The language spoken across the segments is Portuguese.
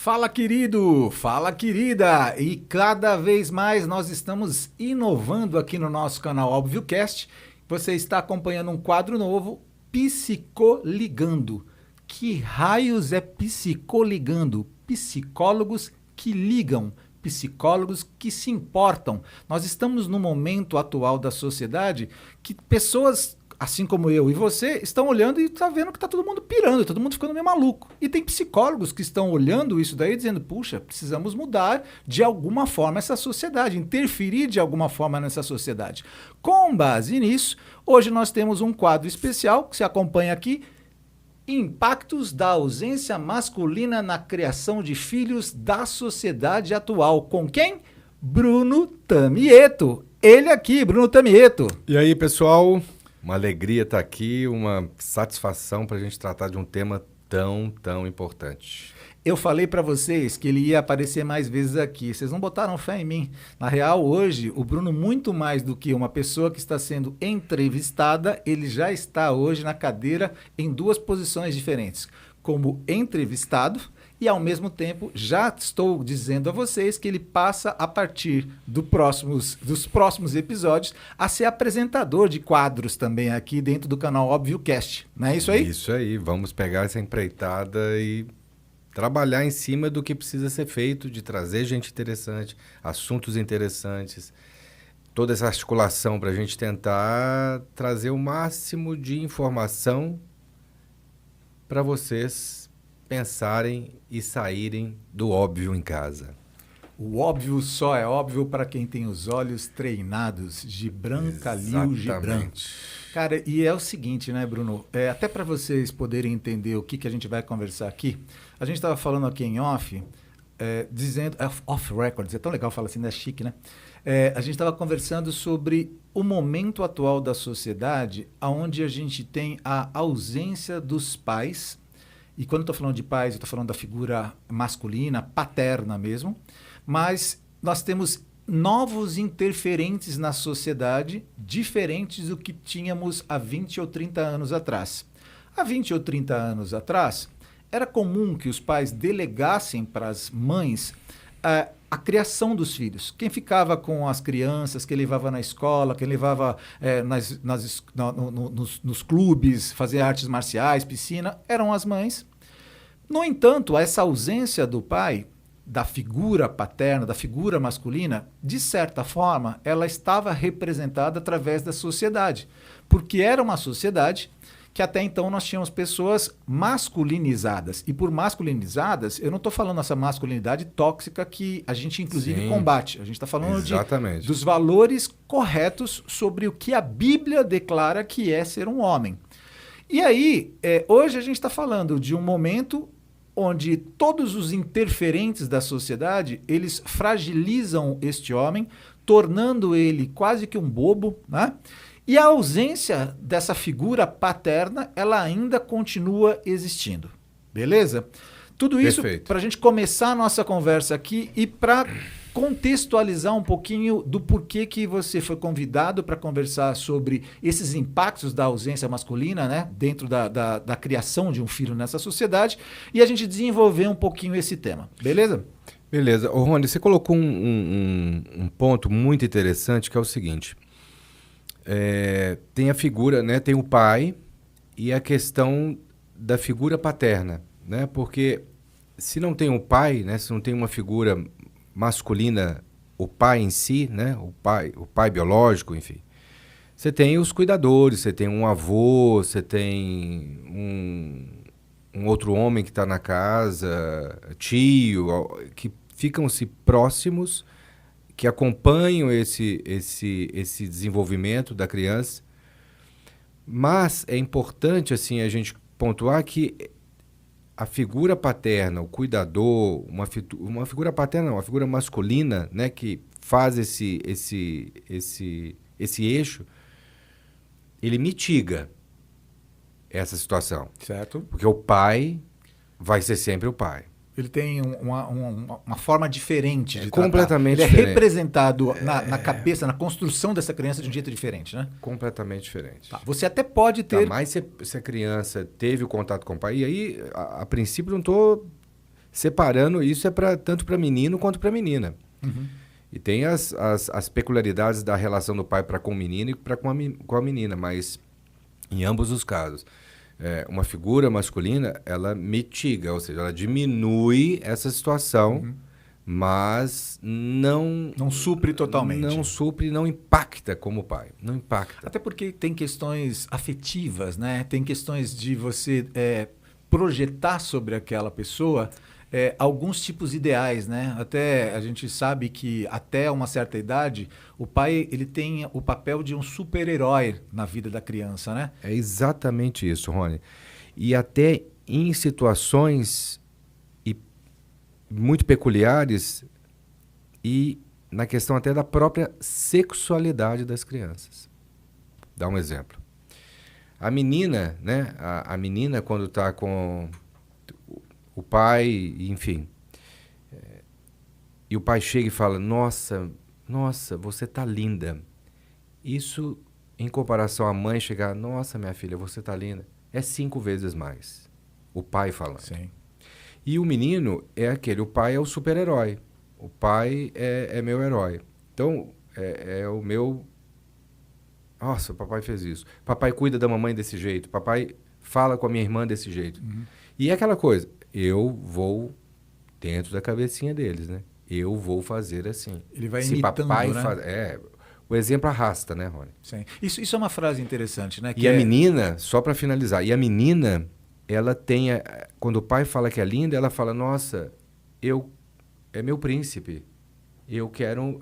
Fala, querido! Fala, querida! E cada vez mais nós estamos inovando aqui no nosso canal ObvioCast. Você está acompanhando um quadro novo, Psicoligando. Que raios é psicoligando? Psicólogos que ligam, psicólogos que se importam. Nós estamos no momento atual da sociedade que pessoas, assim como eu e você, estão olhando e está vendo que está todo mundo pirando, todo mundo ficando meio maluco. E tem psicólogos que estão olhando isso daí dizendo, puxa, precisamos mudar de alguma forma essa sociedade, interferir de alguma forma nessa sociedade. Com base nisso, hoje nós temos um quadro especial que se acompanha aqui, Impactos da ausência masculina na criação de filhos da sociedade atual. Com quem? Bruno Tamieto. Ele aqui, Bruno Tamieto. E aí, pessoal? Uma alegria estar aqui, uma satisfação para a gente tratar de um tema tão importante. Eu falei para vocês que ele ia aparecer mais vezes aqui. Vocês não botaram fé em mim. Na real, hoje, o Bruno, muito mais do que uma pessoa que está sendo entrevistada, ele já está hoje na cadeira em duas posições diferentes. Como entrevistado e, ao mesmo tempo, já estou dizendo a vocês que ele passa, a partir dos próximos episódios, a ser apresentador de quadros também aqui dentro do canal ObvioCast. Não é isso aí? Isso aí. Vamos pegar essa empreitada e trabalhar em cima do que precisa ser feito, de trazer gente interessante, assuntos interessantes, toda essa articulação para a gente tentar trazer o máximo de informação para vocês pensarem e saírem do óbvio em casa. O óbvio só é óbvio para quem tem os olhos treinados. Gibran Khalil Gibran. Cara, e é o seguinte, né, Bruno? Até para vocês poderem entender o que a gente vai conversar aqui, a gente estava falando aqui em off, dizendo... Off records, é tão legal falar assim, né? Chique, né? A gente estava conversando sobre o momento atual da sociedade, onde a gente tem a ausência dos pais. E quando eu estou falando de pais, eu estou falando da figura masculina, paterna mesmo. Mas nós temos novos interferentes na sociedade, diferentes do que tínhamos há 20 ou 30 anos atrás. Há 20 ou 30 anos atrás, era comum que os pais delegassem para as mães a criação dos filhos. Quem ficava com as crianças, quem levava na escola, quem levava nos clubes, fazer artes marciais, piscina, eram as mães. No entanto, essa ausência do pai, da figura paterna, da figura masculina, de certa forma, ela estava representada através da sociedade. Porque era uma sociedade que até então nós tínhamos pessoas masculinizadas. E por masculinizadas, eu não estou falando essa masculinidade tóxica que a gente inclusive combate. A gente está falando dos valores corretos sobre o que a Bíblia declara que é ser um homem. E aí, hoje a gente está falando de um momento onde todos os interferentes da sociedade, eles fragilizam este homem, tornando ele quase que um bobo, né? E a ausência dessa figura paterna, ela ainda continua existindo. Beleza? Tudo isso para a gente começar a nossa conversa aqui e para contextualizar um pouquinho do porquê que você foi convidado para conversar sobre esses impactos da ausência masculina, né, dentro da criação de um filho nessa sociedade, e a gente desenvolver um pouquinho esse tema. Beleza? Beleza. Ô, Rony, você colocou um ponto muito interessante, que é o seguinte. Tem a figura, né, tem o pai e a questão da figura paterna, né? Porque se não tem um pai, né, se não tem uma figura masculina, o pai em si, né, o pai biológico, enfim, você tem os cuidadores, você tem um avô, você tem um outro homem que está na casa, tio, que ficam-se próximos, que acompanham esse desenvolvimento da criança. Mas é importante assim, a gente pontuar que a figura paterna, o cuidador, uma figura paterna, não, uma figura masculina, né, que faz esse eixo, ele mitiga essa situação. Certo. Porque o pai vai ser sempre o pai. Ele tem uma forma diferente de completamente tratar. Ele diferente. É representado na cabeça, na construção dessa criança de um jeito diferente, né? Completamente diferente. Tá. Você até pode ter... Mas se a criança teve o contato com o pai, e aí, a princípio, não estou separando, isso é tanto para menino quanto para menina. Uhum. E tem as peculiaridades da relação do pai para com o menino e para com a menina, mas em ambos os casos, uma figura masculina, ela mitiga, ou seja, ela diminui essa situação, mas Não supre totalmente. Não supre, não impacta como o pai, não impacta. Até porque tem questões afetivas, né? Tem questões de você projetar sobre aquela pessoa alguns tipos ideais, né? Até a gente sabe que até uma certa idade o pai ele tem o papel de um super-herói na vida da criança, né? É exatamente isso, Rony. E até em situações muito peculiares e na questão até da própria sexualidade das crianças. Dá um exemplo. A menina, né? A menina quando está com o pai, enfim, e o pai chega e fala, nossa, você tá linda. Isso, em comparação à mãe chegar, nossa, minha filha, você tá linda, é 5 vezes mais. O pai falando. Sim. E o menino é aquele, o pai é o super-herói. O pai é meu herói. Então, é o meu... Nossa, o papai fez isso. Papai cuida da mamãe desse jeito. Papai fala com a minha irmã desse jeito. Uhum. E é aquela coisa, eu vou dentro da cabecinha deles, né? Eu vou fazer assim. Ele vai Se imitando, papai né? O exemplo arrasta, né, Rony? Sim. Isso é uma frase interessante, né? E a menina, só para finalizar, a menina, ela tem... Quando o pai fala que é linda, ela fala, nossa, é meu príncipe. Eu quero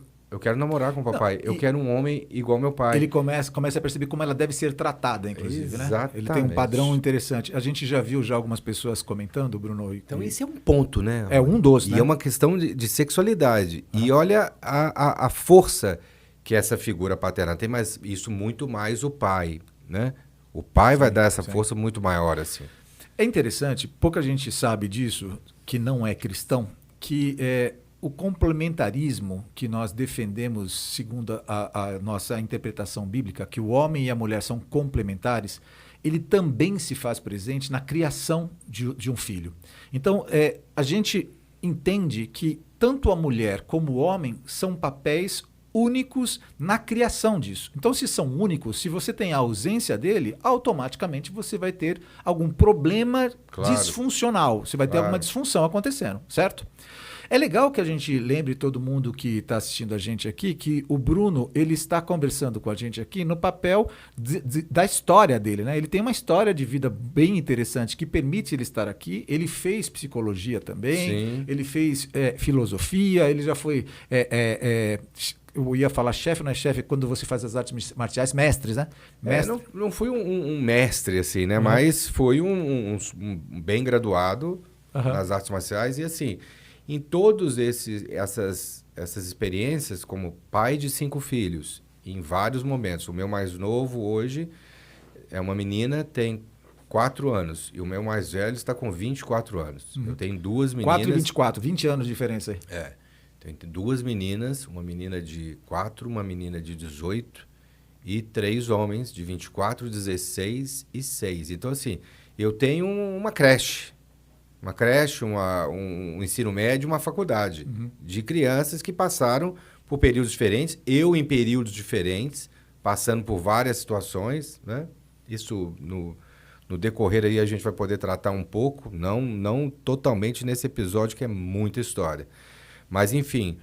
namorar com o papai. Eu quero um homem igual meu pai. Ele começa a perceber como ela deve ser tratada, inclusive, Exatamente. Né? Ele tem um padrão interessante. A gente já viu algumas pessoas comentando, Bruno. Então esse é um ponto, né? É um dos, né? E é uma questão de sexualidade. E olha a força que essa figura paterna tem, mas isso muito mais o pai, né? O pai vai dar essa força muito maior, assim. É interessante, pouca gente sabe disso, que não é cristão, que o complementarismo que nós defendemos, segundo a nossa interpretação bíblica, que o homem e a mulher são complementares, ele também se faz presente na criação de um filho. Então, a gente entende que tanto a mulher como o homem são papéis únicos na criação disso. Então, se são únicos, se você tem a ausência dele, automaticamente você vai ter algum problema disfuncional. Você vai ter alguma disfunção acontecendo, certo? É legal que a gente lembre todo mundo que está assistindo a gente aqui que o Bruno ele está conversando com a gente aqui no papel da história dele, né? Ele tem uma história de vida bem interessante que permite ele estar aqui. Ele fez psicologia também, Sim. Ele fez filosofia, ele já foi... eu ia falar chefe, não é chefe, quando você faz as artes marciais, mestres, né? Mestre. Não fui um mestre, assim, né? Mas foi um bem graduado nas artes marciais e, assim... Em todas essas experiências, como pai de 5 filhos, em vários momentos. O meu mais novo hoje é uma menina, tem 4 anos. E o meu mais velho está com 24 anos. Eu tenho 2 meninas... 4 e 24, 20 anos de diferença aí. Tem 2 meninas, uma menina de 4, uma menina de 18 e 3 homens de 24, 16 e 6. Então, assim, eu tenho uma creche. Uma creche, um ensino médio, uma faculdade de crianças que passaram por períodos diferentes, eu em períodos diferentes, passando por várias situações, né? Isso no decorrer aí a gente vai poder tratar um pouco, não totalmente nesse episódio que é muita história. Mas, enfim,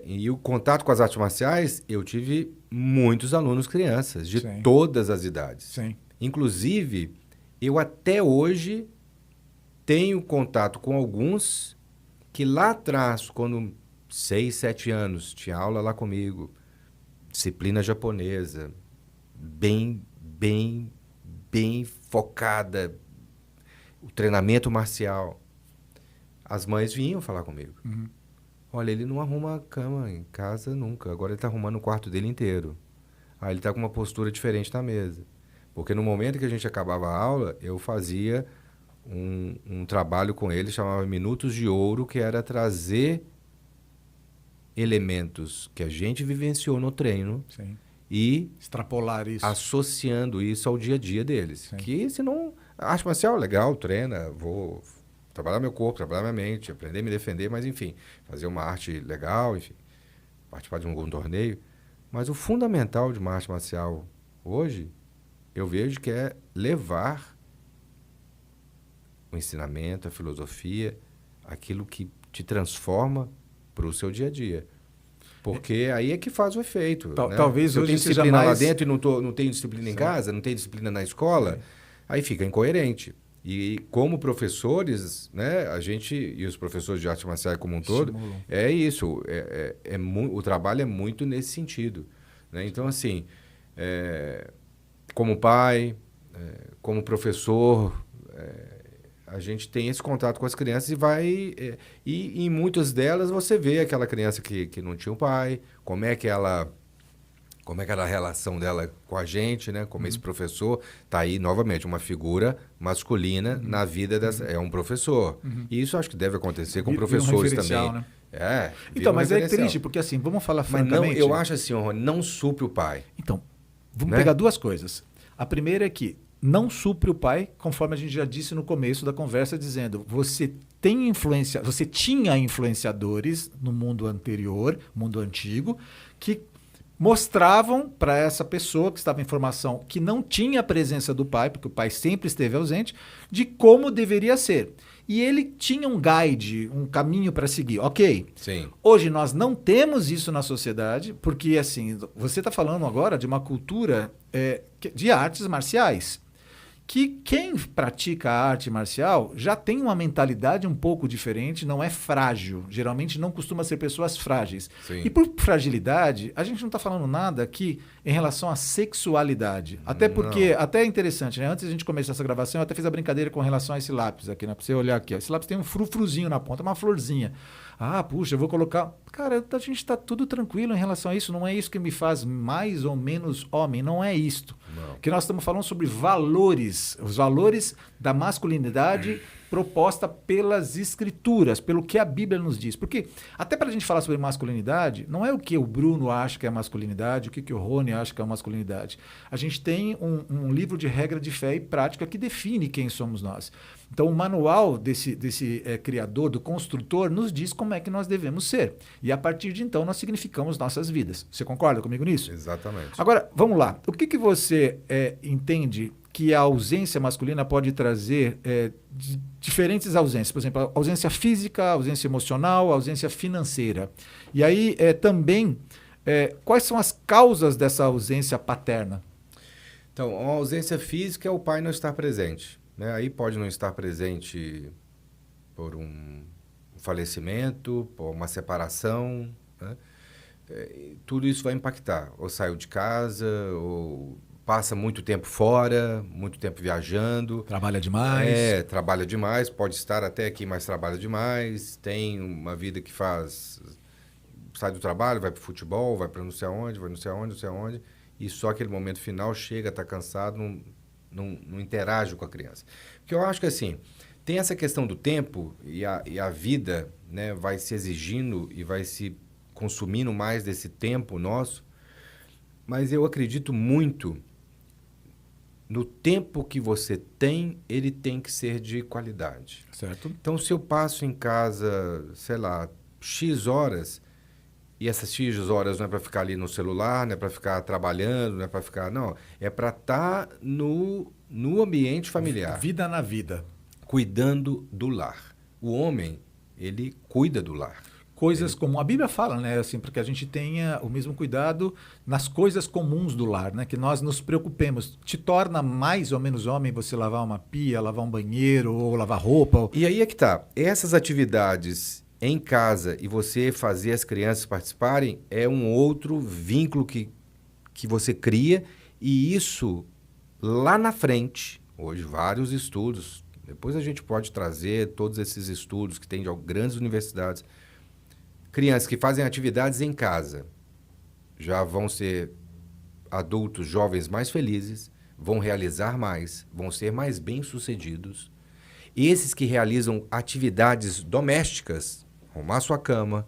e o contato com as artes marciais, eu tive muitos alunos crianças, de todas as idades. Sim. Inclusive, eu até hoje... tenho contato com alguns que lá atrás, quando 6, 7 anos, tinha aula lá comigo, disciplina japonesa, bem focada, o treinamento marcial. As mães vinham falar comigo. Olha, ele não arruma a cama em casa nunca, agora ele está arrumando o quarto dele inteiro. Ele está com uma postura diferente na mesa. Porque no momento que a gente acabava a aula, eu fazia... Um trabalho com ele, chamava Minutos de Ouro, que era trazer elementos que a gente vivenciou no treino e extrapolar isso, associando isso ao dia a dia deles. Que senão, arte marcial, legal, treina, vou Trabalhar meu corpo, trabalhar minha mente, aprender a me defender, mas enfim, fazer uma arte legal, enfim, participar de algum torneio. Mas o fundamental de uma arte marcial hoje, eu vejo que é levar o ensinamento, a filosofia, aquilo que te transforma para o seu dia a dia. Porque aí é que faz o efeito. Né? Talvez se eu hoje tenho seja disciplina lá mais... dentro e não tenho disciplina em casa, não tenho disciplina na escola, aí fica incoerente. E como professores, né, a gente e os professores de artes marciais como um todo, é isso. O trabalho é muito nesse sentido. Né? Então, assim, como pai, como professor, a gente tem esse contato com as crianças e vai... e em muitas delas você vê aquela criança que não tinha um pai, como é que era a relação dela com a gente, né? Como esse professor está aí, novamente, uma figura masculina na vida dessa... É um professor. E isso acho que deve acontecer com professores também. Né? Vira então, mas é triste, porque assim, vamos falar francamente... Mas não, eu acho assim, não supre o pai. Então, vamos pegar duas coisas. A primeira é que não supre o pai, conforme a gente já disse no começo da conversa, dizendo você tinha influenciadores no mundo anterior, mundo antigo, que mostravam para essa pessoa que estava em formação que não tinha a presença do pai, porque o pai sempre esteve ausente, de como deveria ser. E ele tinha um guide, um caminho para seguir. Ok. Sim. Hoje nós não temos isso na sociedade, porque assim, você está falando agora de uma cultura de artes marciais. Que quem pratica a arte marcial já tem uma mentalidade um pouco diferente, não é frágil. Geralmente não costuma ser pessoas frágeis. Sim. E por fragilidade, a gente não está falando nada aqui em relação à sexualidade. Até porque, até é interessante, né? Antes de a gente começar essa gravação, eu até fiz a brincadeira com relação a esse lápis aqui, né? Para você olhar aqui. Ó. Esse lápis tem um frufruzinho na ponta, uma florzinha. Ah, puxa, eu vou colocar... Cara, a gente está tudo tranquilo em relação a isso. Não é isso que me faz mais ou menos homem. Não é isto. Não. Porque nós estamos falando sobre valores. Os valores da masculinidade proposta pelas escrituras, pelo que a Bíblia nos diz. Porque até para a gente falar sobre masculinidade, não é o que o Bruno acha que é masculinidade, o que o Rony acha que é masculinidade. A gente tem um livro de regra de fé e prática que define quem somos nós. Então, o manual desse criador, do construtor, nos diz como é que nós devemos ser. E, a partir de então, nós significamos nossas vidas. Você concorda comigo nisso? Exatamente. Agora, vamos lá. O que você entende que a ausência masculina pode trazer diferentes ausências? Por exemplo, a ausência física, a ausência emocional, a ausência financeira. E aí, também, quais são as causas dessa ausência paterna? Então, a ausência física é o pai não estar presente. Né? Aí pode não estar presente por um falecimento, por uma separação. Né? Tudo isso vai impactar. Ou saiu de casa, ou passa muito tempo fora, muito tempo viajando. Trabalha demais. Trabalha demais. Pode estar até aqui, mas trabalha demais. Tem uma vida que sai do trabalho, vai para o futebol, vai para não sei aonde, vai não sei aonde, não sei aonde. E só aquele momento final chega, está cansado, não interage com a criança. Porque eu acho que assim, tem essa questão do tempo e a vida, né, vai se exigindo e vai se consumindo mais desse tempo nosso, mas eu acredito muito no tempo que você tem, ele tem que ser de qualidade. Certo. Então, se eu passo em casa, sei lá, X horas, e essas X horas não é para ficar ali no celular, não é para ficar trabalhando, não é para ficar... Não, é para estar no ambiente familiar. Vida na vida. Cuidando do lar. O homem, ele cuida do lar. Coisas como a Bíblia fala, né, assim, para que a gente tenha o mesmo cuidado nas coisas comuns do lar, né, que nós nos preocupemos. Te torna mais ou menos homem você lavar uma pia, lavar um banheiro ou lavar roupa. E aí é que tá. Essas atividades em casa e você fazer as crianças participarem é um outro vínculo que você cria, e isso lá na frente, hoje vários estudos, depois a gente pode trazer todos esses estudos que tem de grandes universidades. Crianças que fazem atividades em casa já vão ser adultos, jovens mais felizes, vão realizar mais, vão ser mais bem-sucedidos. Esses que realizam atividades domésticas, arrumar sua cama,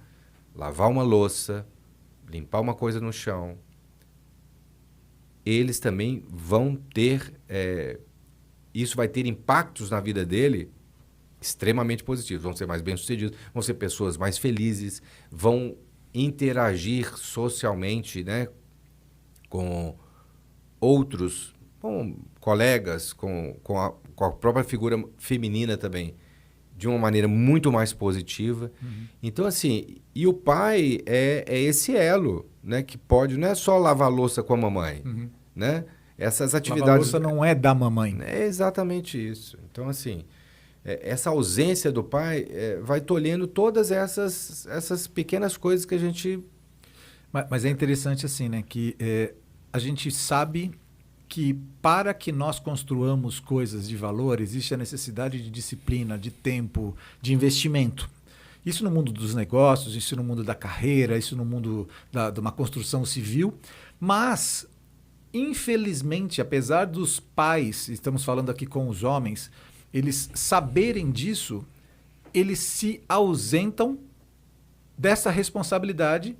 lavar uma louça, limpar uma coisa no chão, eles também vão ter... isso vai ter impactos na vida dele extremamente positivos, vão ser mais bem-sucedidos, vão ser pessoas mais felizes, vão interagir socialmente, né, com outros, com colegas, com a própria figura feminina também, de uma maneira muito mais positiva. Então, assim, e o pai é esse elo, né, que pode, não é só lavar a louça com a mamãe, né? Essas atividades... Lavar a louça não é da mamãe. É exatamente isso. Então, assim, essa ausência do pai vai tolhendo todas essas pequenas coisas que a gente... Mas é interessante assim, né, que a gente sabe que para que nós construamos coisas de valor, existe a necessidade de disciplina, de tempo, de investimento. Isso no mundo dos negócios, isso no mundo da carreira, isso no mundo de uma construção civil. Mas, infelizmente, apesar dos pais, estamos falando aqui com os homens, eles saberem disso, eles se ausentam dessa responsabilidade,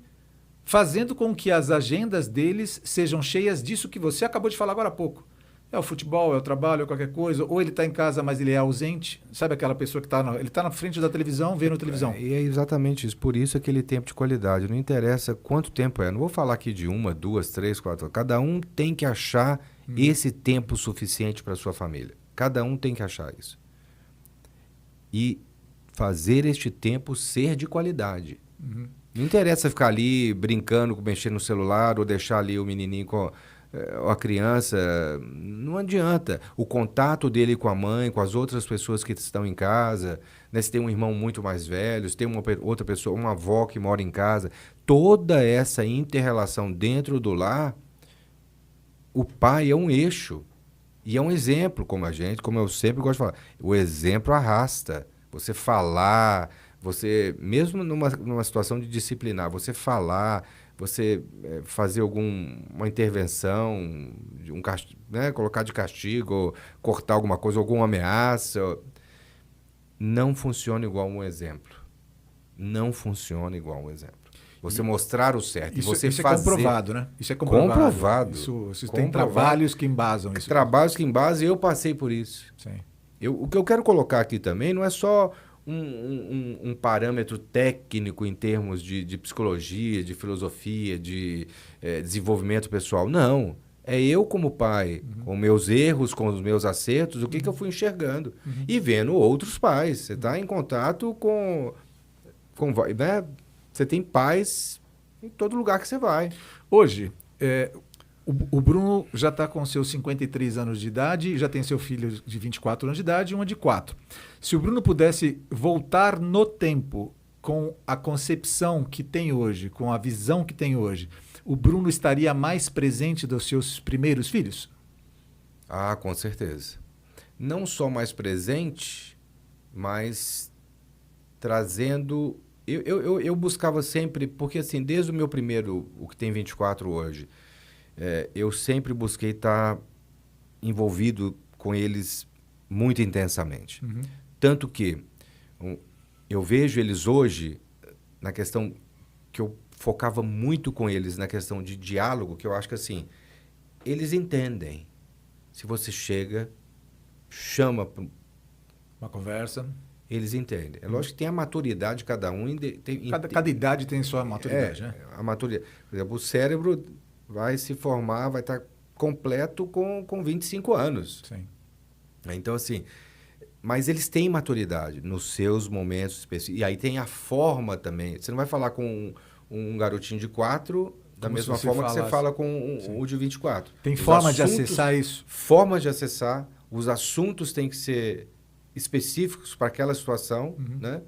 fazendo com que as agendas deles sejam cheias disso que você acabou de falar agora há pouco. É o futebol, é o trabalho, é qualquer coisa, ou ele está em casa, mas ele é ausente. Sabe aquela pessoa que ele está na frente da televisão, vendo televisão. E é exatamente isso. Por isso aquele tempo de qualidade. Não interessa quanto tempo é. Não vou falar aqui de 1, 2, 3, 4. Cada um tem que achar esse tempo suficiente para sua família. Cada um tem que achar isso. E fazer este tempo ser de qualidade. Não interessa ficar ali brincando, mexendo no celular ou deixar ali o menininho com a criança. Não adianta. O contato dele com a mãe, com as outras pessoas que estão em casa, né? Se tem um irmão muito mais velho, se tem outra pessoa, uma avó que mora em casa, toda essa inter-relação dentro do lar, o pai é um eixo. E é um exemplo, como eu sempre gosto de falar. O exemplo arrasta. Você falar... Você, mesmo numa situação de disciplinar, você falar, você fazer uma intervenção, né, colocar de castigo, cortar alguma coisa, alguma ameaça, não funciona igual um exemplo. Não funciona igual um exemplo. Você mostrar o certo. Isso, você isso fazer... é comprovado, né? Isso é comprovado. Comprovado. Isso tem trabalhos que embasam isso. Trabalhos que embasam, e eu passei por isso. Sim. O que eu quero colocar aqui também não é só um parâmetro técnico em termos de psicologia, de filosofia, de desenvolvimento pessoal. Não. É eu como pai, com meus erros, com os meus acertos, o que eu fui enxergando. E vendo outros pais. Você está em contato com né? Você tem pais em todo lugar que você vai. Hoje, o Bruno já está com seus 53 anos de idade, já tem seu filho de 24 anos de idade e uma de 4. Se o Bruno pudesse voltar no tempo com a concepção que tem hoje, com a visão que tem hoje, o Bruno estaria mais presente dos seus primeiros filhos? Ah, com certeza. Não só mais presente, mas trazendo... Eu buscava sempre, porque assim, desde o meu primeiro, o que tem 24 hoje, eu sempre busquei estar envolvido com eles muito intensamente. Tanto que eu vejo eles hoje na questão que eu focava muito com eles, na questão de diálogo, que eu acho que assim, eles entendem. Se você chega, chama... Uma conversa... Eles entendem. É lógico que tem a maturidade de cada um. Cada idade tem sua maturidade, né? A maturidade. Por exemplo, o cérebro vai se formar, vai estar completo com 25 anos. Sim. Então, assim... Mas eles têm maturidade nos seus momentos específicos. E aí tem a forma também. Você não vai falar com um garotinho de 4 da mesma forma que você fala com o de 24. Tem forma de acessar isso? Formas de acessar. Os assuntos têm que ser específicos para aquela situação, né?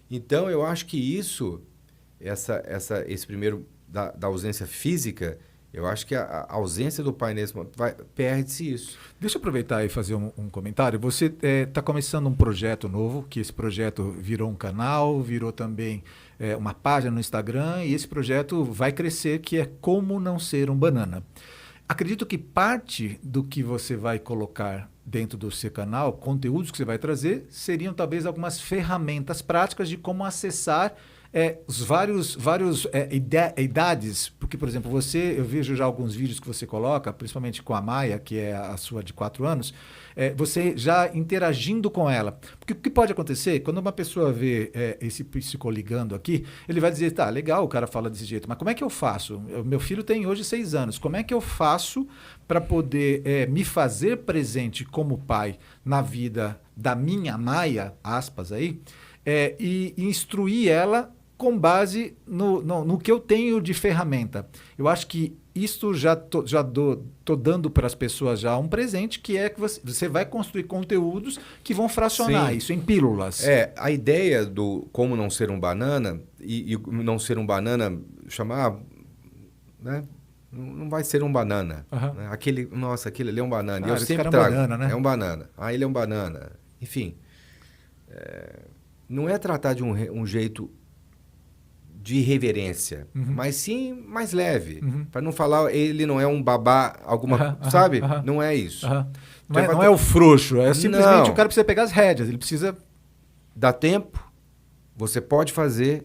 Então, eu acho que esse primeiro da ausência física, eu acho que a ausência do pai nesse momento perde-se isso. Deixa eu aproveitar e fazer um comentário. Você está começando um projeto novo, que esse projeto virou um canal, virou também uma página no Instagram, e esse projeto vai crescer, que é Como Não Ser um Banana. Acredito que parte do que você vai colocar dentro do seu canal, conteúdos que você vai trazer, seriam talvez algumas ferramentas práticas de como acessar os vários idades, porque, por exemplo, eu vejo já alguns vídeos que você coloca, principalmente com a Maia, que é a sua de 4 anos, você já interagindo com ela. Porque o que pode acontecer, quando uma pessoa vê esse psicoligando aqui, ele vai dizer, tá, legal, o cara fala desse jeito, mas como é que eu faço? Meu filho tem hoje 6 anos, como é que eu faço para poder me fazer presente como pai na vida da minha Maia, aspas aí, e instruir ela com base no que eu tenho de ferramenta. Eu acho que isto já tô dando para as pessoas já um presente, que é que você vai construir conteúdos que vão fracionar Sim. isso em pílulas. A ideia do como não ser um banana, e não ser um banana, chamar, né? Não vai ser um banana. Uhum. Né? Aquele ali é um banana. Eu esse sempre cara é um trago. banana, né? É um banana. Ele é um banana. Enfim, não é tratar de um jeito de irreverência, mas sim mais leve. Para não falar, ele não é um babá, sabe? Não é isso. Não é o frouxo, é simplesmente o cara precisa pegar as rédeas, ele precisa... Dá tempo, você pode fazer,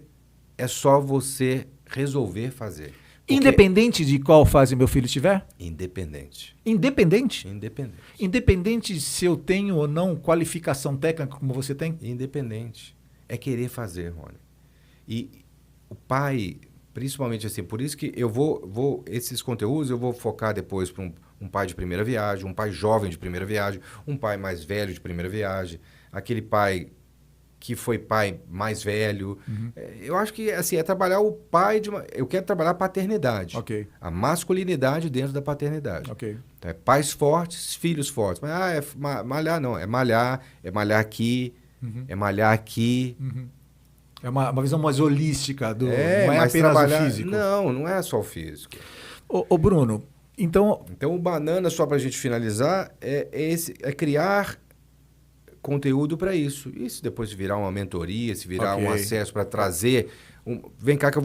é só você resolver fazer. Independente de qual fase meu filho estiver? Independente. Independente? Independente. Independente se eu tenho ou não qualificação técnica como você tem? Independente. É querer fazer, Rony. E o pai, principalmente assim, por isso que eu vou esses conteúdos eu vou focar depois para um pai de primeira viagem, um pai jovem de primeira viagem, um pai mais velho de primeira viagem, aquele pai que foi pai mais velho. Eu acho que assim, é trabalhar o pai eu quero trabalhar a paternidade. Ok. A masculinidade dentro da paternidade. Ok. Então, pais fortes, filhos fortes. Mas malhar não, é malhar aqui, é malhar aqui. É uma visão mais holística não é mas apenas o físico. Não é só o físico. Ô Bruno, então o banana, só para a gente finalizar, é criar conteúdo para isso. Isso depois se virar uma mentoria, se virar um acesso para trazer... Vem cá que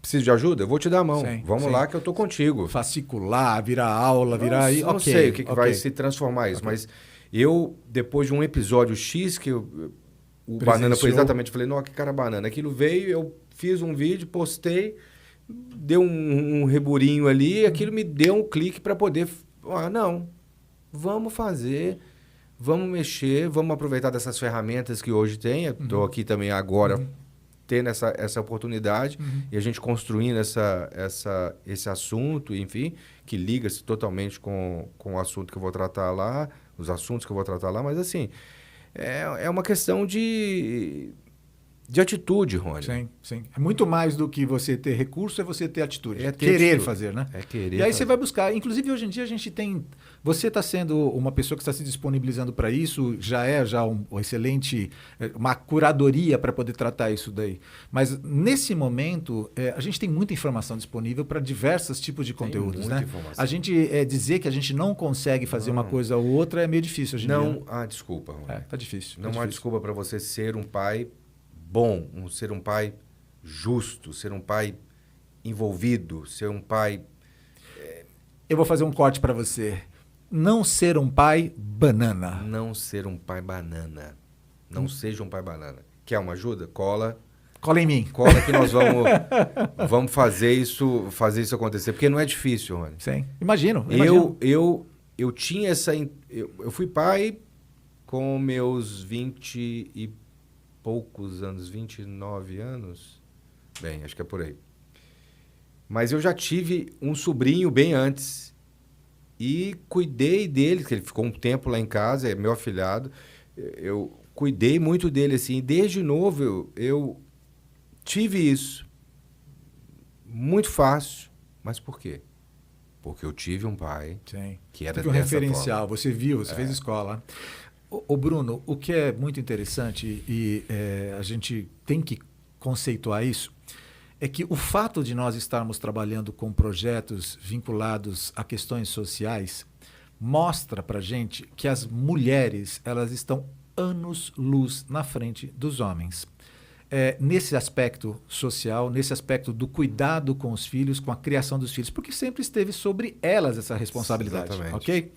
preciso de ajuda? Eu vou te dar a mão. Vamos lá que eu tô contigo. Fascicular, virar aula, virar... Não sei o que vai se transformar isso, mas eu, depois de um episódio X, que o banana foi exatamente... Falei, não, que cara banana. Aquilo veio, eu fiz um vídeo, postei, deu um reburinho ali, aquilo me deu um clique para poder... não, vamos fazer... Vamos mexer, vamos aproveitar dessas ferramentas que hoje tem. Estou aqui também agora tendo essa oportunidade e a gente construindo esse assunto, enfim, que liga-se totalmente com o assunto que eu vou tratar lá, os assuntos que eu vou tratar lá, mas assim, é uma questão de atitude, Rony. Sim. É muito mais do que você ter recurso, é você ter atitude. Querer fazer, né? Querer. E aí você vai buscar. Inclusive, hoje em dia, a gente tem... Você está sendo uma pessoa que está se disponibilizando para isso, já um excelente... Uma curadoria para poder tratar isso daí. Mas, nesse momento, a gente tem muita informação disponível para diversos tipos de conteúdos, né? Informação. A gente dizer que a gente não consegue fazer uma coisa ou outra é meio difícil hoje em dia. Desculpa, Rony. Tá difícil. Não há desculpa para você ser um pai bom, ser um pai justo, ser um pai envolvido, ser um pai... Eu vou fazer um corte para você. Não ser um pai banana. Não ser um pai banana. Não seja um pai banana. Quer uma ajuda? Cola em mim. Cola que nós vamos fazer isso acontecer. Porque não é difícil, Rony. Sim, imagino. Eu tinha essa... Eu fui pai com meus 20 e poucos anos, 29 anos. Bem, acho que é por aí. Mas eu já tive um sobrinho bem antes. E cuidei dele, que ele ficou um tempo lá em casa, é meu afilhado. Eu cuidei muito dele, assim. Desde novo, eu tive isso. Muito fácil. Mas por quê? Porque eu tive um pai que era dessa forma. Referencial, você viu, você fez escola. Ô Bruno, o que é muito interessante e a gente tem que conceituar isso, é que o fato de nós estarmos trabalhando com projetos vinculados a questões sociais mostra para a gente que as mulheres elas estão anos-luz na frente dos homens. Nesse aspecto social, nesse aspecto do cuidado com os filhos, com a criação dos filhos, porque sempre esteve sobre elas essa responsabilidade. Exatamente. Ok?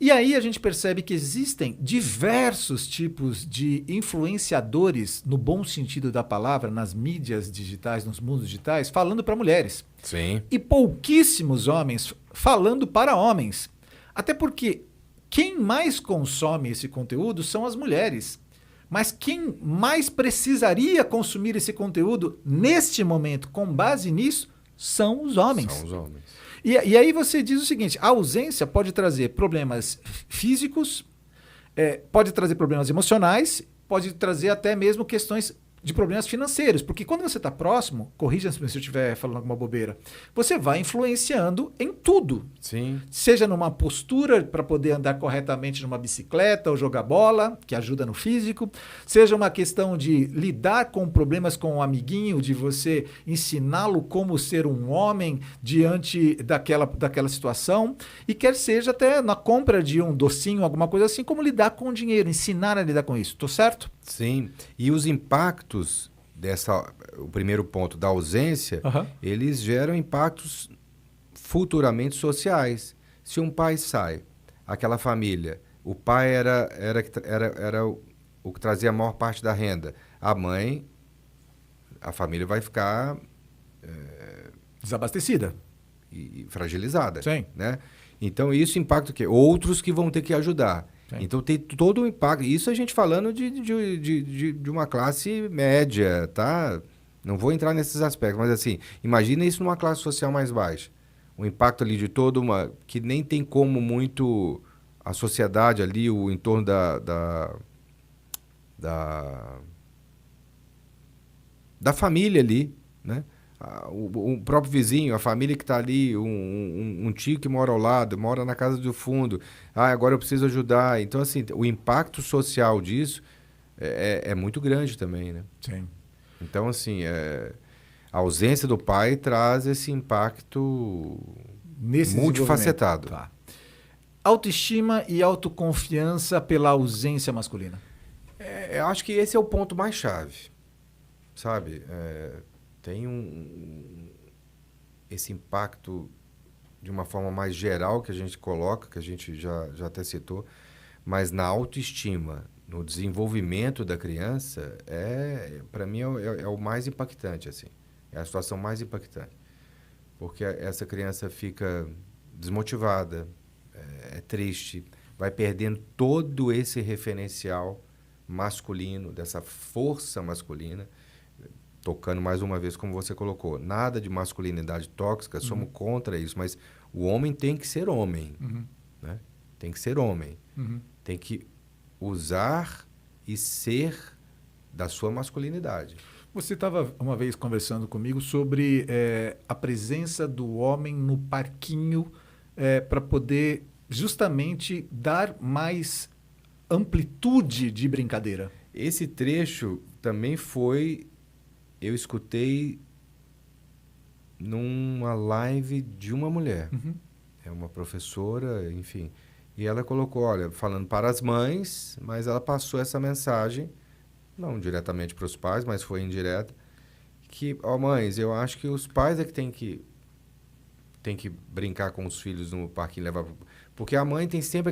E aí a gente percebe que existem diversos tipos de influenciadores, no bom sentido da palavra, nas mídias digitais, nos mundos digitais, falando para mulheres. Sim. E pouquíssimos homens falando para homens. Até porque quem mais consome esse conteúdo são as mulheres. Mas quem mais precisaria consumir esse conteúdo neste momento, com base nisso, são os homens. São os homens. E aí você diz o seguinte, a ausência pode trazer problemas físicos, pode trazer problemas emocionais, pode trazer até mesmo questões de problemas financeiros. Porque quando você está próximo, corrija-me se eu estiver falando alguma bobeira, você vai influenciando em tudo. Sim. Seja numa postura para poder andar corretamente numa bicicleta ou jogar bola, que ajuda no físico, seja uma questão de lidar com problemas com um amiguinho, de você ensiná-lo como ser um homem diante daquela situação, e quer seja até na compra de um docinho, alguma coisa assim, como lidar com o dinheiro, ensinar a lidar com isso. Tô certo? Sim. E os impactos o primeiro ponto da ausência, eles geram impactos futuramente sociais. Se um pai sai, aquela família, o pai era o que trazia a maior parte da renda, a mãe, a família vai ficar desabastecida e fragilizada. Sim. Né? Então isso impacta o quê? Outros que vão ter que ajudar. Sim. Então tem todo o impacto. Isso a gente falando de uma classe média, tá? Não vou entrar nesses aspectos, mas assim, imagina isso numa classe social mais baixa. O impacto ali de toda uma... que nem tem como muito a sociedade ali, o entorno da família ali, né? O próprio vizinho, a família que está ali, um tio que mora ao lado, mora na casa do fundo, agora eu preciso ajudar. Então, assim, o impacto social disso é muito grande também, né? Sim. Então, assim, a ausência do pai traz esse impacto multifacetado. Tá. Autoestima e autoconfiança pela ausência masculina. Eu acho que esse é o ponto mais chave, sabe? Tem esse impacto de uma forma mais geral que a gente coloca, que a gente já até citou, mas na autoestima, no desenvolvimento da criança, para mim é o mais impactante, assim. É a situação mais impactante. Porque essa criança fica desmotivada, é triste, vai perdendo todo esse referencial masculino, dessa força masculina, tocando mais uma vez, como você colocou, nada de masculinidade tóxica, somos contra isso, mas o homem tem que ser homem, né? Tem que ser homem, tem que usar e ser da sua masculinidade. Você estava uma vez conversando comigo sobre a presença do homem no parquinho para poder justamente dar mais amplitude de brincadeira. Esse trecho também eu escutei numa live de uma mulher. É uma professora, enfim. E ela colocou, olha, falando para as mães, mas ela passou essa mensagem, não diretamente para os pais, mas foi indireta, que, mães, eu acho que os pais é que tem que brincar com os filhos no parquinho, levar... Porque a mãe tem sempre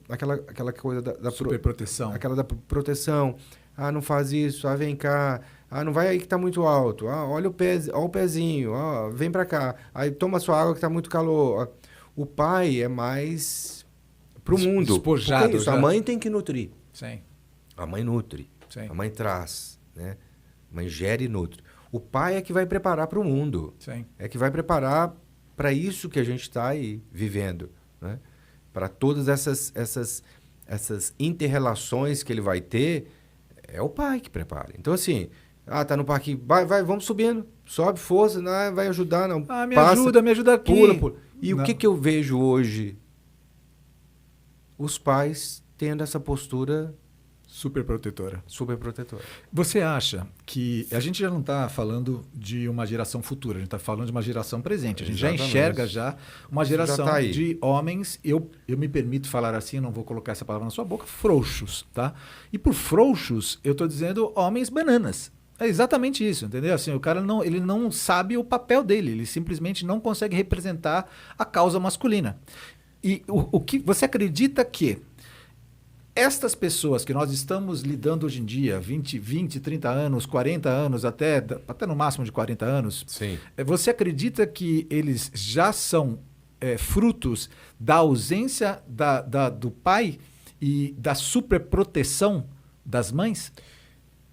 aquela coisa da superproteção. Aquela da proteção. Não faz isso, vem cá. Não vai aí que está muito alto. Olha o pezinho, vem para cá. Aí toma sua água que está muito calor. O pai é mais pro mundo. Despojado. Isso, a mãe tem que nutrir. Sim. A mãe nutre. Sim. A mãe traz, né? A mãe gera e nutre. O pai é que vai preparar para o mundo. Sim. É que vai preparar para isso que a gente está aí vivendo, né? Para todas essas inter-relações que ele vai ter, é o pai que prepara. Então, assim, tá no parquinho, vai, vamos subindo, sobe, força, não, vai ajudar, não. Me ajuda aqui. Pula. E o que eu vejo hoje? Os pais tendo essa postura super protetora. Você acha que a gente já não está falando de uma geração futura, a gente está falando de uma geração presente. A gente já enxerga uma geração de homens, eu me permito falar assim, não vou colocar essa palavra na sua boca, frouxos, tá? E por frouxos, eu estou dizendo homens bananas. É exatamente isso, entendeu? Assim, o cara ele não sabe o papel dele, ele simplesmente não consegue representar a causa masculina. E o que você acredita que estas pessoas que nós estamos lidando hoje em dia, 20, 30 anos, 40 anos, até no máximo de 40 anos, Sim. você acredita que eles já são frutos da ausência do pai e da superproteção das mães?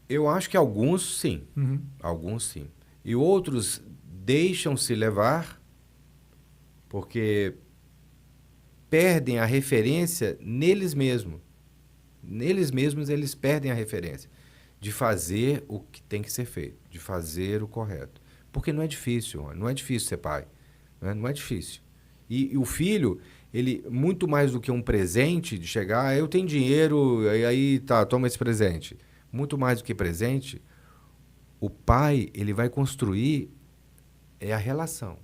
Eu acho que alguns sim. Uhum. Alguns sim. E outros deixam-se levar porque perdem a referência neles mesmos. Neles mesmos eles perdem a referência de fazer o que tem que ser feito, de fazer o correto. Porque não é difícil, não é difícil ser pai. Não é difícil. E o filho, ele, muito mais do que um presente, de chegar, eu tenho dinheiro, e aí tá, toma esse presente. Muito mais do que presente, o pai, ele vai construir a relação.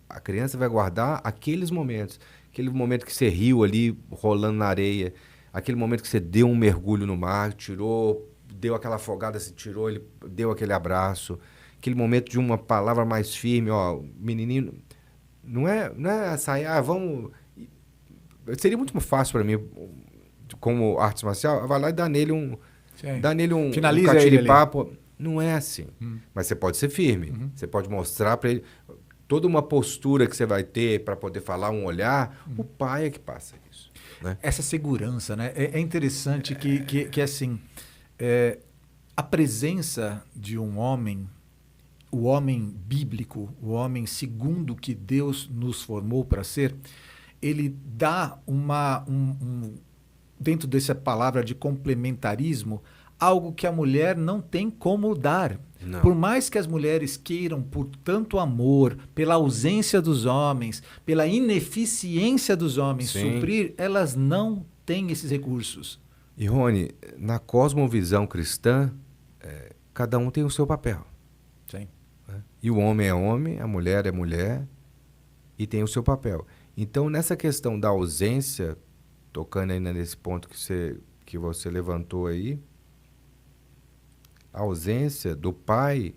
A criança vai guardar aqueles momentos. Aquele momento que você riu ali, rolando na areia, aquele momento que você deu um mergulho no mar, tirou, deu aquela afogada, se tirou, ele deu aquele abraço. Aquele momento de uma palavra mais firme, ó, menininho... Não é sair, vamos... Seria muito fácil para mim, como arte marcial, vai lá e dá nele um Finaliza catiripapo. Não é assim. Mas você pode ser firme. Você pode mostrar para ele toda uma postura que você vai ter para poder falar, um olhar. O pai é que passa isso. Né? Essa segurança, né? É interessante que assim, a presença de um homem, o homem bíblico, o homem segundo que Deus nos formou para ser, ele dá dentro dessa palavra de complementarismo, algo que a mulher não tem como dar. Não. Por mais que as mulheres queiram, por tanto amor, pela ausência dos homens, pela ineficiência dos homens suprir, elas não têm esses recursos. E, Rony, na cosmovisão cristã, cada um tem o seu papel. Sim. E o homem é homem, a mulher é mulher, e tem o seu papel. Então, nessa questão da ausência, tocando ainda nesse ponto que você levantou aí, a ausência do pai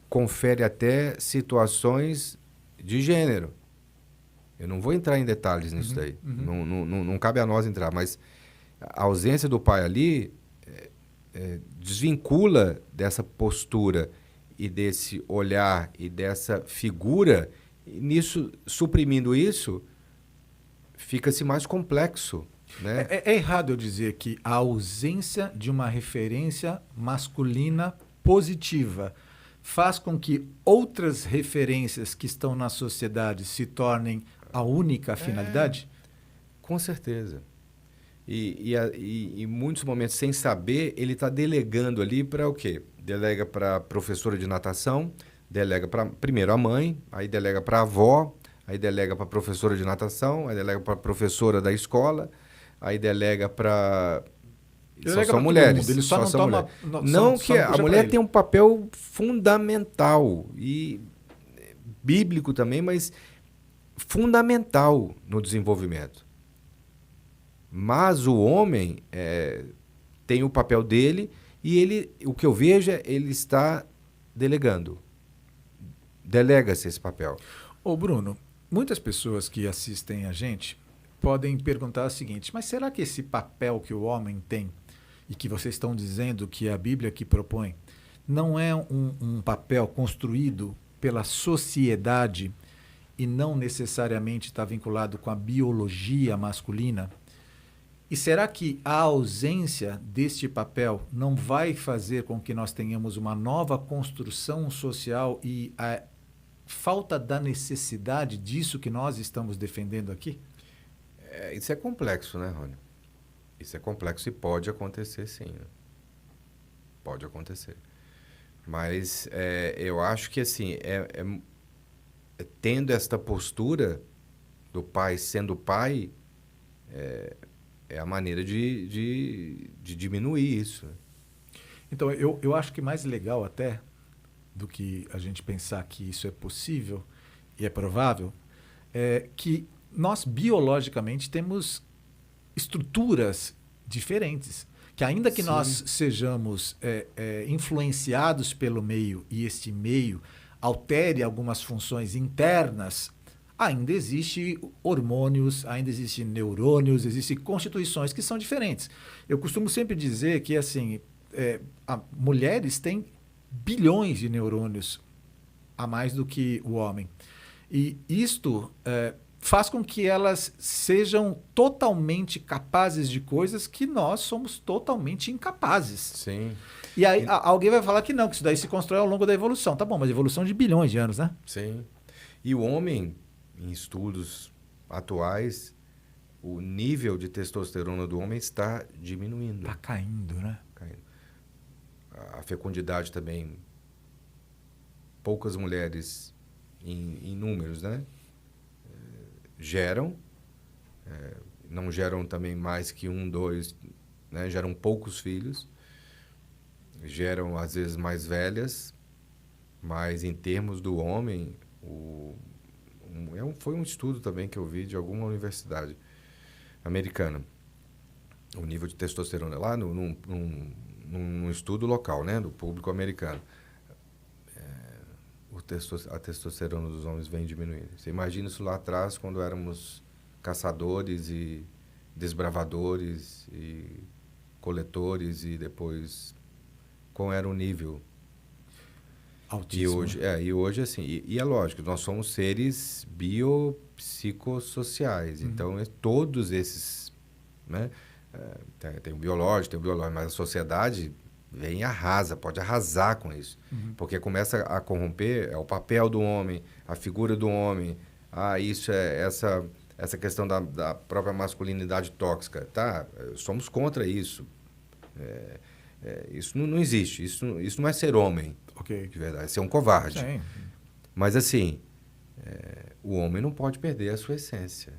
confere até situações de gênero. Eu não vou entrar em detalhes nisso daí. Não cabe a nós entrar, mas a ausência do pai ali desvincula dessa postura e desse olhar e dessa figura. E nisso, suprimindo isso, fica-se mais complexo. Né? É errado eu dizer que a ausência de uma referência masculina positiva faz com que outras referências que estão na sociedade se tornem a única finalidade? Com certeza. E em muitos momentos, sem saber, ele está delegando ali para o quê? Delega para a professora de natação, delega para primeiro a mãe, aí delega para a avó, aí delega para a professora de natação, aí delega para a professora da escola, aí delega para... Só são mulheres. Ele só não toma... Não, que a mulher tem um papel fundamental e bíblico também, mas fundamental no desenvolvimento. Mas o homem tem o papel dele e ele, o que eu vejo é ele está delegando. Delega-se esse papel. Ô Bruno, muitas pessoas que assistem a gente podem perguntar o seguinte, mas será que esse papel que o homem tem e que vocês estão dizendo que é a Bíblia que propõe, não é um papel construído pela sociedade e não necessariamente está vinculado com a biologia masculina? E será que a ausência deste papel não vai fazer com que nós tenhamos uma nova construção social e a falta da necessidade disso que nós estamos defendendo aqui? Isso é complexo, né, Rony? Isso é complexo e pode acontecer, sim. Né? Pode acontecer. Mas eu acho que, assim, tendo esta postura do pai sendo pai, é a maneira de diminuir isso. Então, eu acho que mais legal até do que a gente pensar que isso é possível e é provável, é que nós biologicamente temos estruturas diferentes, que ainda que nós sejamos influenciados pelo meio e este meio altere algumas funções internas, ainda existe hormônios, ainda existem neurônios, existem constituições que são diferentes. Eu costumo sempre dizer que assim, mulheres têm bilhões de neurônios a mais do que o homem. E isto faz com que elas sejam totalmente capazes de coisas que nós somos totalmente incapazes. Sim. E aí alguém vai falar que não, que isso daí se constrói ao longo da evolução. Tá bom, mas evolução de bilhões de anos, né? Sim. E o homem, em estudos atuais, o nível de testosterona do homem está diminuindo. Está caindo, né? Caindo. A fecundidade também. Poucas mulheres em números, né? Geram. Não geram também mais que 1, 2, né? Geram poucos filhos. Geram, às vezes, mais velhas. Mas, em termos do homem, foi um estudo também que eu vi de alguma universidade americana. O nível de testosterona lá num estudo local, né? Do público americano. A testosterona dos homens vem diminuindo. Você imagina isso lá atrás, quando éramos caçadores e desbravadores e coletores, e depois qual era o nível. Altíssimo. E hoje assim, e é lógico, nós somos seres biopsicossociais, então todos esses, né, tem o biológico, mas a sociedade vem e arrasa, pode arrasar com isso, porque começa a corromper o papel do homem, a figura do homem, isso essa questão da própria masculinidade tóxica, tá? Somos contra isso. Isso não existe, isso não é ser homem, de verdade, é ser um covarde. Sim. Mas assim, o homem não pode perder a sua essência,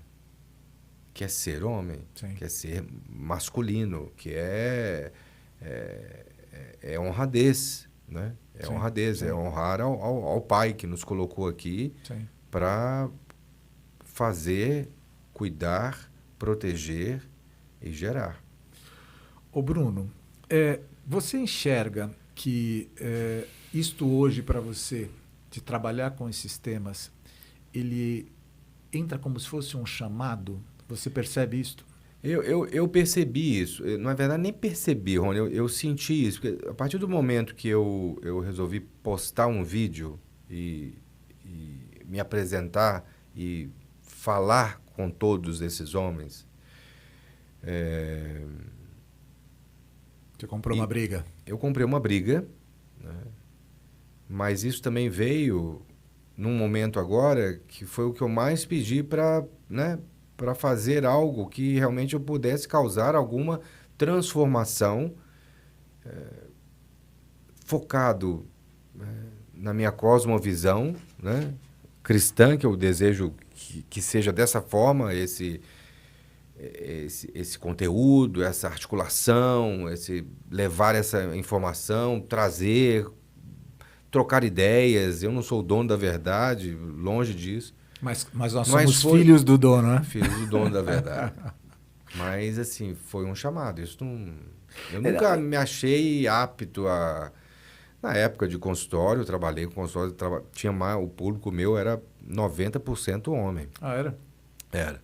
que é ser homem, Sim. que é ser masculino, que é honradez, né? É Sim, honradez, sim. é honrar ao pai que nos colocou aqui para fazer, cuidar, proteger e gerar. Ô Bruno, você enxerga que isto hoje para você, de trabalhar com esses temas, ele entra como se fosse um chamado? Você percebe isto? Eu percebi isso. Na verdade, nem percebi, Rony. Eu senti isso. Porque a partir do momento que eu resolvi postar um vídeo e me apresentar e falar com todos esses homens... Você comprou uma briga? Eu comprei uma briga, né? Mas isso também veio num momento agora que foi o que eu mais pedi para, né, para fazer algo que realmente eu pudesse causar alguma transformação, focado na minha cosmovisão, né, cristã, que eu desejo que seja dessa forma esse conteúdo, essa articulação, levar essa informação, trazer, trocar ideias. Eu não sou o dono da verdade, longe disso. Mas nós somos filhos do dono, né? Filhos do dono da verdade. Mas, assim, foi um chamado. Eu nunca me achei apto a... Na época de consultório, eu trabalhei com consultório, o público meu era 90% homem. Ah, era? Era.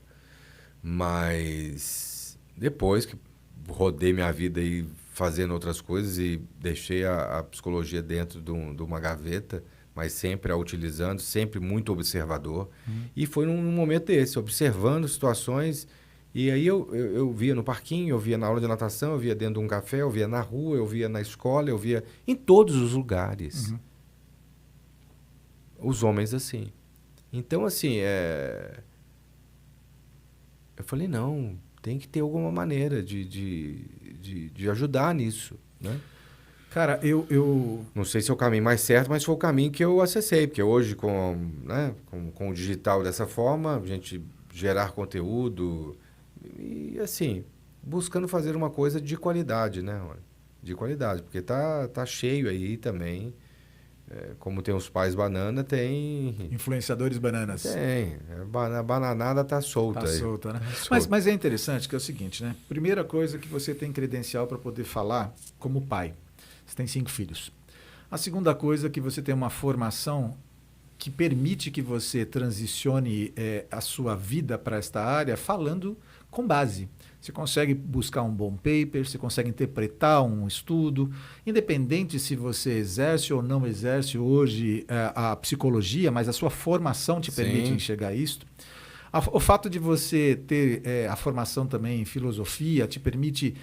Mas depois que rodei minha vida aí fazendo outras coisas e deixei a psicologia dentro de uma gaveta, mas sempre a utilizando, sempre muito observador. E foi num momento desse, observando situações. E aí eu via no parquinho, eu via na aula de natação, eu via dentro de um café, eu via na rua, eu via na escola, eu via em todos os lugares. Os homens assim. Então, assim, eu falei, não, tem que ter alguma maneira de ajudar nisso, né? Cara, eu... Não sei se é o caminho mais certo, mas foi o caminho que eu acessei, porque hoje, com o digital dessa forma, a gente gerar conteúdo e, assim, buscando fazer uma coisa de qualidade, né? De qualidade, porque tá cheio aí também. Como tem os pais banana, tem... Influenciadores bananas. Tem. A bananada tá solta aí. Solta, né? Solta. Mas é interessante que é o seguinte, né? Primeira coisa que você tem credencial para poder falar como pai. Você tem 5 filhos. A segunda coisa é que você tem uma formação que permite que você transicione a sua vida para esta área falando com base. Você consegue buscar um bom paper, você consegue interpretar um estudo, independente se você exerce ou não exerce hoje a psicologia, mas a sua formação te permite enxergar isso. O fato de você ter a formação também em filosofia te permite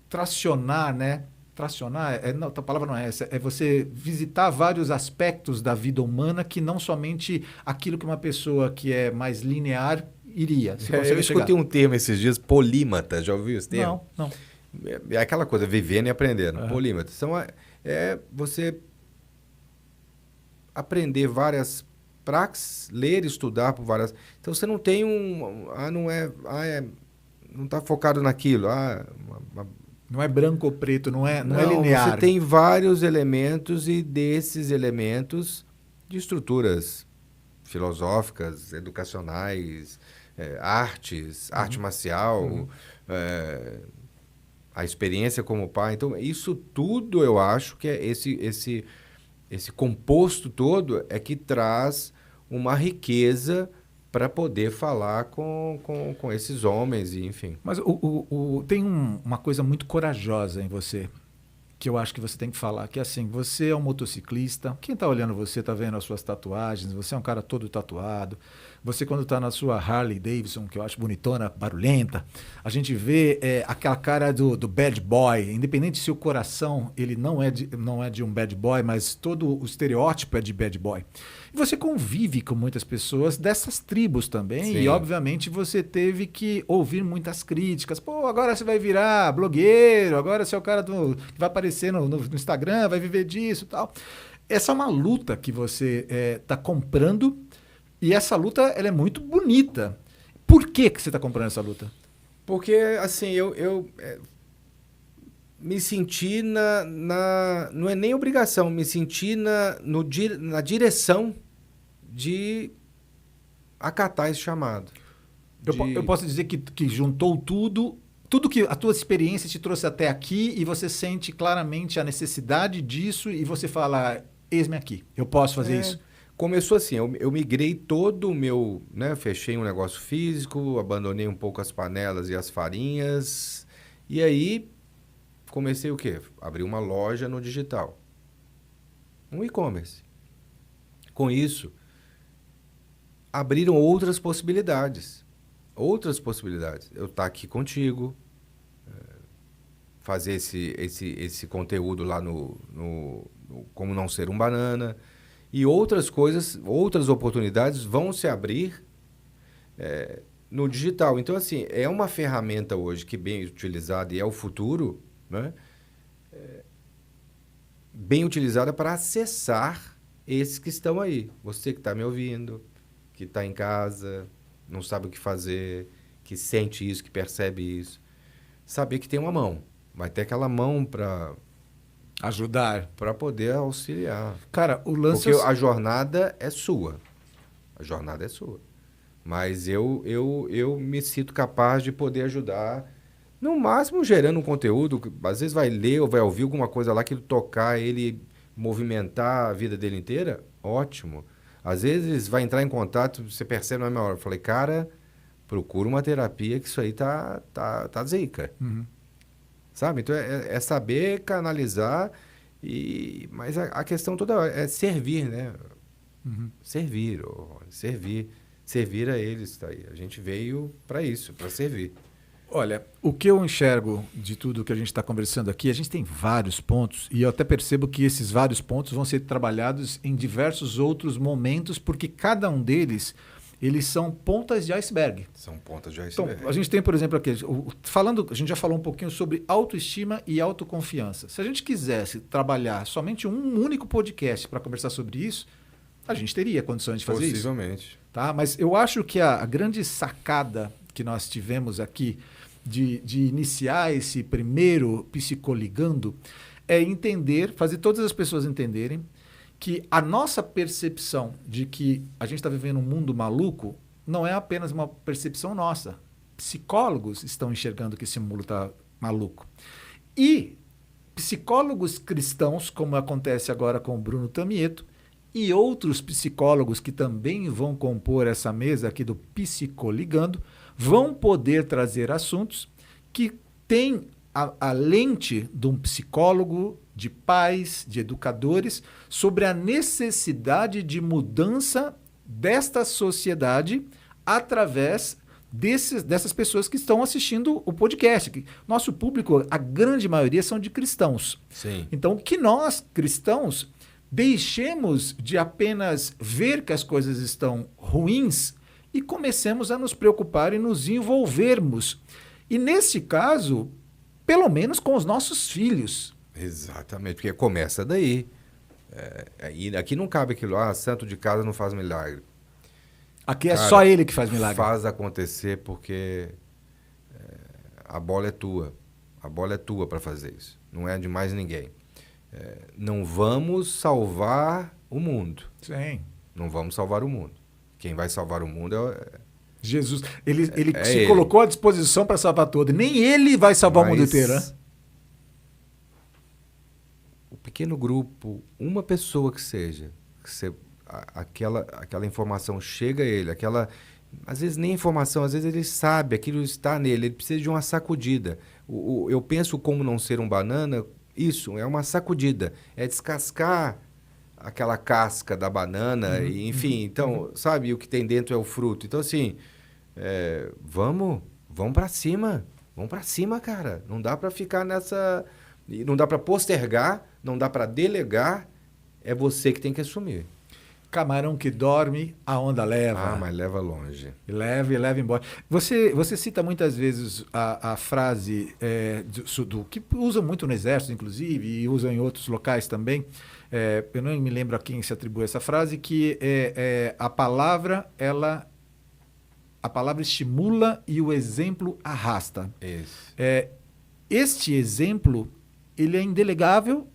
tracionar, né? Tracionar, não, a palavra não é essa, é você visitar vários aspectos da vida humana que não somente aquilo que uma pessoa que é mais linear iria. Eu escutei um termo esses dias, polímata, já ouviu esse termo? Não. É aquela coisa, vivendo e aprendendo. Polímata. É você aprender várias praxes, ler e estudar por várias... Então você não tem não está focado naquilo. Não é branco ou preto, não é linear. Você tem vários elementos e desses elementos de estruturas filosóficas, educacionais, artes, arte marcial, a experiência como pai. Então, isso tudo eu acho que é esse composto todo é que traz uma riqueza para poder falar com esses homens, e enfim. Mas tem uma coisa muito corajosa em você, que eu acho que você tem que falar, que é assim, você é um motociclista, quem está olhando você está vendo as suas tatuagens, você é um cara todo tatuado, você quando está na sua Harley Davidson, que eu acho bonitona, barulhenta, a gente vê aquela cara do bad boy, independente se o coração ele não é de um bad boy, mas todo o estereótipo é de bad boy. E você convive com muitas pessoas dessas tribos também. Sim. E obviamente você teve que ouvir muitas críticas. Pô, agora você vai virar blogueiro, agora você é o cara que vai aparecer no Instagram, vai viver disso e tal. Essa é uma luta que você está comprando. E essa luta, ela é muito bonita. Por que você está comprando essa luta? Porque, assim, eu me senti não é nem obrigação, me senti na direção de acatar esse chamado. Eu posso dizer que juntou tudo que a tua experiência te trouxe até aqui e você sente claramente a necessidade disso e você fala, eis-me aqui, eu posso fazer isso. Começou assim, eu migrei todo o meu, né, fechei um negócio físico, abandonei um pouco as panelas e as farinhas, e aí comecei o quê? Abri uma loja no digital, um e-commerce. Com isso, abriram outras possibilidades. Eu estar aqui contigo, fazer esse conteúdo lá no Como Não Ser um Banana, e outras coisas, outras oportunidades vão se abrir no digital. Então, assim, é uma ferramenta hoje que bem utilizada e é o futuro, né? Bem utilizada para acessar esses que estão aí. Você que está me ouvindo, que está em casa, não sabe o que fazer, que sente isso, que percebe isso. Saber que tem uma mão. Vai ter aquela mão para... ajudar. Para poder auxiliar. Cara, o lance... Porque a jornada é sua. A jornada é sua. Mas eu me sinto capaz de poder ajudar, no máximo gerando um conteúdo. Às vezes vai ler ou vai ouvir alguma coisa lá que ele tocar, ele movimentar a vida dele inteira. Ótimo. Às vezes vai entrar em contato, você percebe na mesma hora. Eu falei, cara, procura uma terapia que isso aí tá zica. Uhum. Sabe? Então, é saber canalizar, mas a questão toda é servir, né? Uhum. Servir a eles. Tá aí. A gente veio para isso, para servir. Olha, o que eu enxergo de tudo que a gente está conversando aqui, a gente tem vários pontos, e eu até percebo que esses vários pontos vão ser trabalhados em diversos outros momentos, porque cada um deles... eles são pontas de iceberg. São pontas de iceberg. Então, a gente tem, por exemplo, aqui, a gente já falou um pouquinho sobre autoestima e autoconfiança. Se a gente quisesse trabalhar somente um único podcast para conversar sobre isso, a gente teria condições de fazer isso. Possivelmente. Tá? Mas eu acho que a grande sacada que nós tivemos aqui de iniciar esse primeiro Psicoligando é entender, fazer todas as pessoas entenderem que a nossa percepção de que a gente está vivendo um mundo maluco não é apenas uma percepção nossa. Psicólogos estão enxergando que esse mundo está maluco. E psicólogos cristãos, como acontece agora com o Bruno Tamieto, e outros psicólogos que também vão compor essa mesa aqui do Psicoligando vão poder trazer assuntos que têm a lente de um psicólogo, de pais, de educadores, sobre a necessidade de mudança desta sociedade através dessas pessoas que estão assistindo o podcast. Nosso público, a grande maioria, são de cristãos. Sim. Então, que nós, cristãos, deixemos de apenas ver que as coisas estão ruins e comecemos a nos preocupar e nos envolvermos. E, nesse caso, pelo menos com os nossos filhos. Exatamente, porque começa daí. E aqui não cabe aquilo, santo de casa não faz milagre. Aqui é só ele que faz milagre. Faz acontecer porque a bola é tua. A bola é tua para fazer isso. Não é de mais ninguém. Não vamos salvar o mundo. Sim. Não vamos salvar o mundo. Quem vai salvar o mundo é Jesus. Ele se colocou à disposição para salvar todo. Nem ele vai salvar o mundo inteiro, né? O pequeno grupo, uma pessoa que seja, aquela informação chega a ele, às vezes nem informação, às vezes ele sabe, aquilo está nele, ele precisa de uma sacudida. Eu penso como não ser um banana, isso, é uma sacudida, é descascar aquela casca da banana, enfim, então, sabe, o que tem dentro é o fruto. Então, assim, vamos para cima, cara. Não dá para ficar nessa, não dá para postergar, não dá para delegar, é você que tem que assumir. Camarão que dorme, a onda leva. Mas leva longe. Leva embora. Você cita muitas vezes a frase que usa muito no Exército, inclusive, e usa em outros locais também. Eu não me lembro a quem se atribui essa frase, que a palavra estimula e o exemplo arrasta. Isso. Este exemplo, ele é indelegável,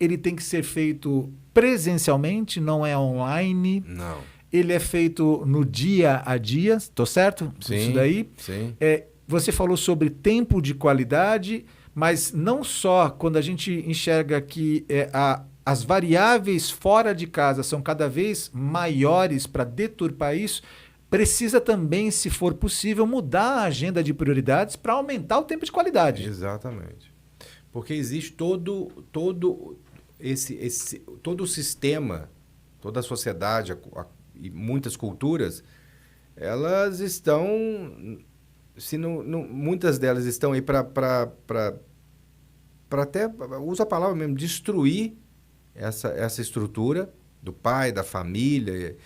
ele tem que ser feito presencialmente, não é online. Não. Ele é feito no dia a dia, estou certo? Sim, isso daí. Sim. Você falou sobre tempo de qualidade, mas não só quando a gente enxerga que as variáveis fora de casa são cada vez maiores para deturpar isso, precisa também, se for possível, mudar a agenda de prioridades para aumentar o tempo de qualidade. Exatamente. Porque existe todo o sistema, toda a sociedade e muitas culturas, elas estão, se não, muitas delas estão aí para até, usa a palavra mesmo, destruir essa estrutura do pai, da família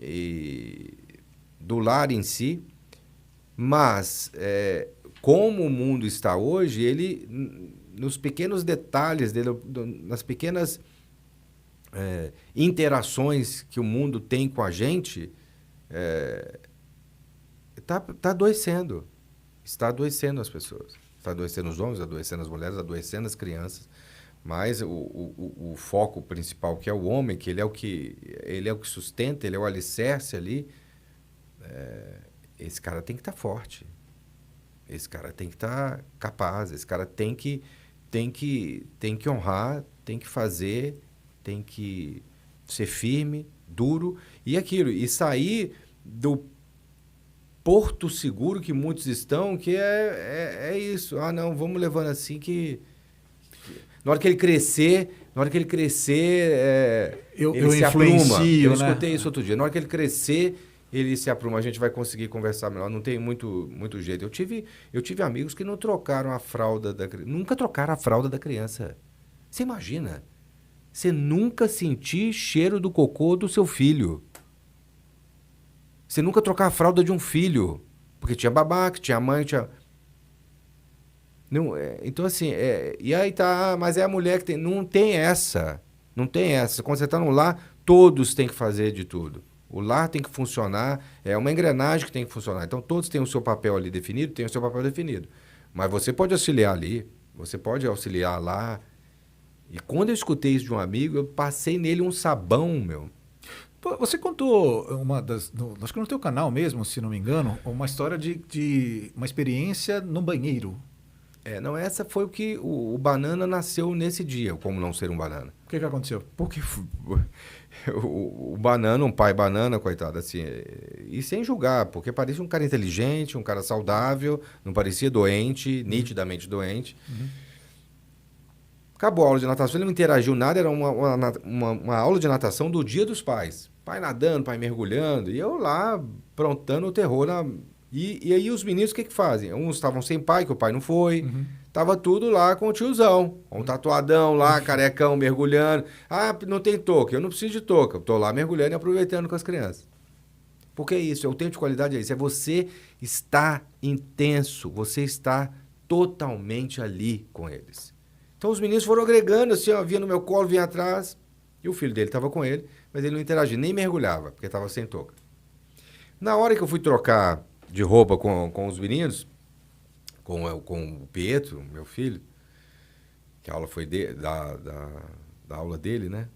e do lar em si. Mas, como o mundo está hoje, ele, nos pequenos detalhes dele, nas pequenas interações que o mundo tem com a gente, está adoecendo. Está adoecendo as pessoas. Está adoecendo os homens, adoecendo as mulheres, adoecendo as crianças. Mas o foco principal, que é o homem, que ele é o que sustenta, ele é o alicerce ali, esse cara tem que estar forte. Esse cara tem que estar capaz. Esse cara tem que honrar, tem que fazer, tem que ser firme, duro e aquilo. E sair do porto seguro que muitos estão, que é isso. Não, vamos levando assim que... Na hora que ele crescer, ele se apruma. Eu escutei isso outro dia. Na hora que ele crescer, ele se apruma. A gente vai conseguir conversar melhor. Não tem muito jeito. Eu tive amigos que não trocaram a fralda da criança. Nunca trocaram a fralda da criança. Você imagina? Você nunca sentir cheiro do cocô do seu filho. Você nunca trocar a fralda de um filho. Porque tinha babá, que tinha mãe, tinha... Não, então, assim, e aí tá, mas é a mulher que tem... Não tem essa. Quando você está no lar, todos têm que fazer de tudo. O lar tem que funcionar, é uma engrenagem que tem que funcionar. Então, todos têm o seu papel ali definido, Mas você pode auxiliar ali, você pode auxiliar lá. E quando eu escutei isso de um amigo, eu passei nele um sabão, meu. Você contou acho que no teu canal mesmo, se não me engano, uma história de uma experiência no banheiro. Não, essa foi o que o banana nasceu nesse dia, como não ser um banana. O que aconteceu? Porque o banana, um pai banana, coitado, assim, e sem julgar, porque parecia um cara inteligente, um cara saudável, não parecia doente, nitidamente doente. Acabou a aula de natação, ele não interagiu nada, era uma aula de natação do Dia dos Pais. Pai nadando, pai mergulhando, e eu lá prontando o terror. E aí os meninos o que fazem? Uns estavam sem pai, que o pai não foi, tava tudo lá com o tiozão, com um tatuadão lá, carecão, mergulhando. Ah, não tem touca, eu não preciso de touca, eu tô lá mergulhando e aproveitando com as crianças. Porque é isso, o tempo de qualidade é isso, é você estar intenso, você estar totalmente ali com eles. Então os meninos foram agregando, assim, ó, vinha no meu colo, vinha atrás, e o filho dele estava com ele, mas ele não interagia, nem mergulhava, porque estava sem touca. Na hora que eu fui trocar de roupa com os meninos, com o Pietro, meu filho, que a aula foi da aula dele, né?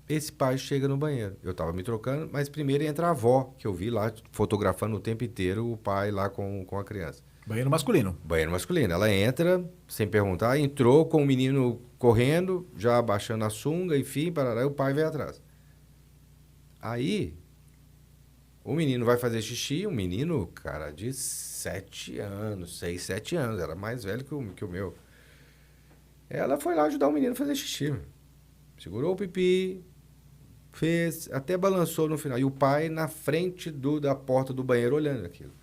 Esse pai chega no banheiro. Eu estava me trocando, mas primeiro entra a avó, que eu vi lá fotografando o tempo inteiro o pai lá com a criança. Banheiro masculino. Banheiro masculino. Ela entra, sem perguntar, entrou com o menino correndo, já abaixando a sunga, enfim, parará, e o pai veio atrás. Aí, o menino vai fazer xixi, um menino, cara, de 7 anos, 6, 7 anos, era mais velho que o meu. Ela foi lá ajudar o menino a fazer xixi. Segurou o pipi, fez, até balançou no final. E o pai na frente da porta do banheiro olhando aquilo.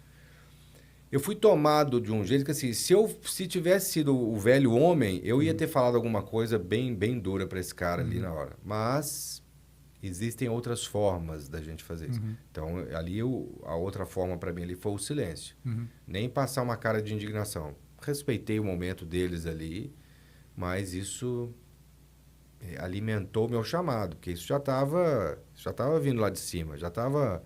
Eu fui tomado de um jeito que, assim, se tivesse sido o velho homem, eu ia ter falado alguma coisa bem, bem dura para esse cara ali na hora. Mas existem outras formas da gente fazer isso. Então, ali, a outra forma para mim ali foi o silêncio. Nem passar uma cara de indignação. Respeitei o momento deles ali, mas isso alimentou o meu chamado, porque isso já estava vindo lá de cima, já estava...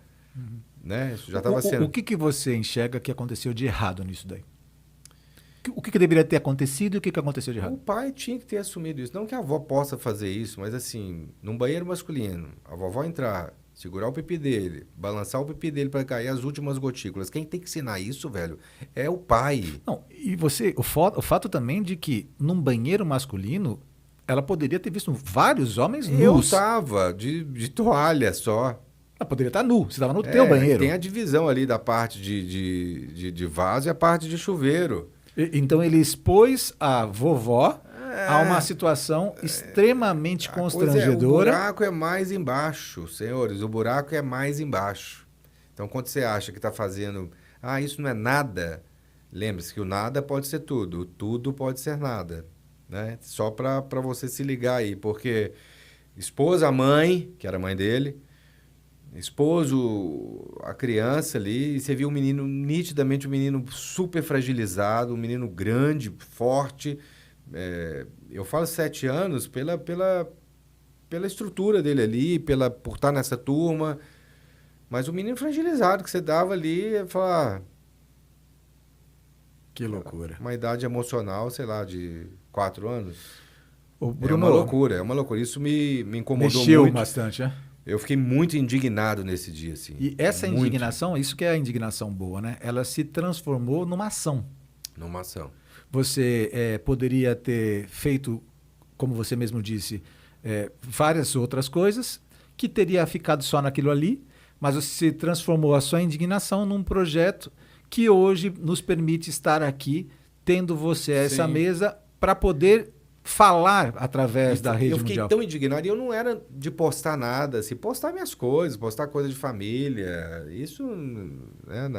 Né? Isso já estava sendo... O que você enxerga que aconteceu de errado nisso daí? O que deveria ter acontecido e o que aconteceu de errado? O pai tinha que ter assumido isso. Não que a avó possa fazer isso, mas assim, num banheiro masculino, a vovó entrar, segurar o pipi dele, balançar o pipi dele para cair as últimas gotículas. Quem tem que ensinar isso, velho, é o pai. Não, e o fato também de que num banheiro masculino, ela poderia ter visto vários homens nus. Eu estava de toalha só. Ela poderia estar nu, você estava no teu banheiro. Tem a divisão ali da parte de vaso e a parte de chuveiro. Então ele expôs a vovó a uma situação extremamente constrangedora. O buraco é mais embaixo, senhores, o buraco é mais embaixo. Então quando você acha que está fazendo, isso não é nada, lembre-se que o nada pode ser tudo, o tudo pode ser nada. Né? Só para você se ligar aí, porque expôs a mãe, que era a mãe dele, expôs a criança ali, e você viu o menino, nitidamente um menino super fragilizado, um menino grande, forte. Eu falo 7 anos pela estrutura dele ali, por estar nessa turma. Mas o menino fragilizado que você dava ali, falar... Que loucura. Uma idade emocional, sei lá, de 4 anos. Bruno, é uma loucura. Isso me incomodou mexeu muito. Bastante, né? Eu fiquei muito indignado nesse dia, assim. E essa indignação, isso que é a indignação boa, né? Ela se transformou numa ação. Numa ação. Você poderia ter feito, como você mesmo disse, várias outras coisas, que teria ficado só naquilo ali, mas você transformou a sua indignação num projeto que hoje nos permite estar aqui, tendo você a essa mesa, para poder falar através da rede mundial. Eu fiquei tão indignado, e eu não era de postar nada, assim, postar minhas coisas, postar coisa de família, isso, né,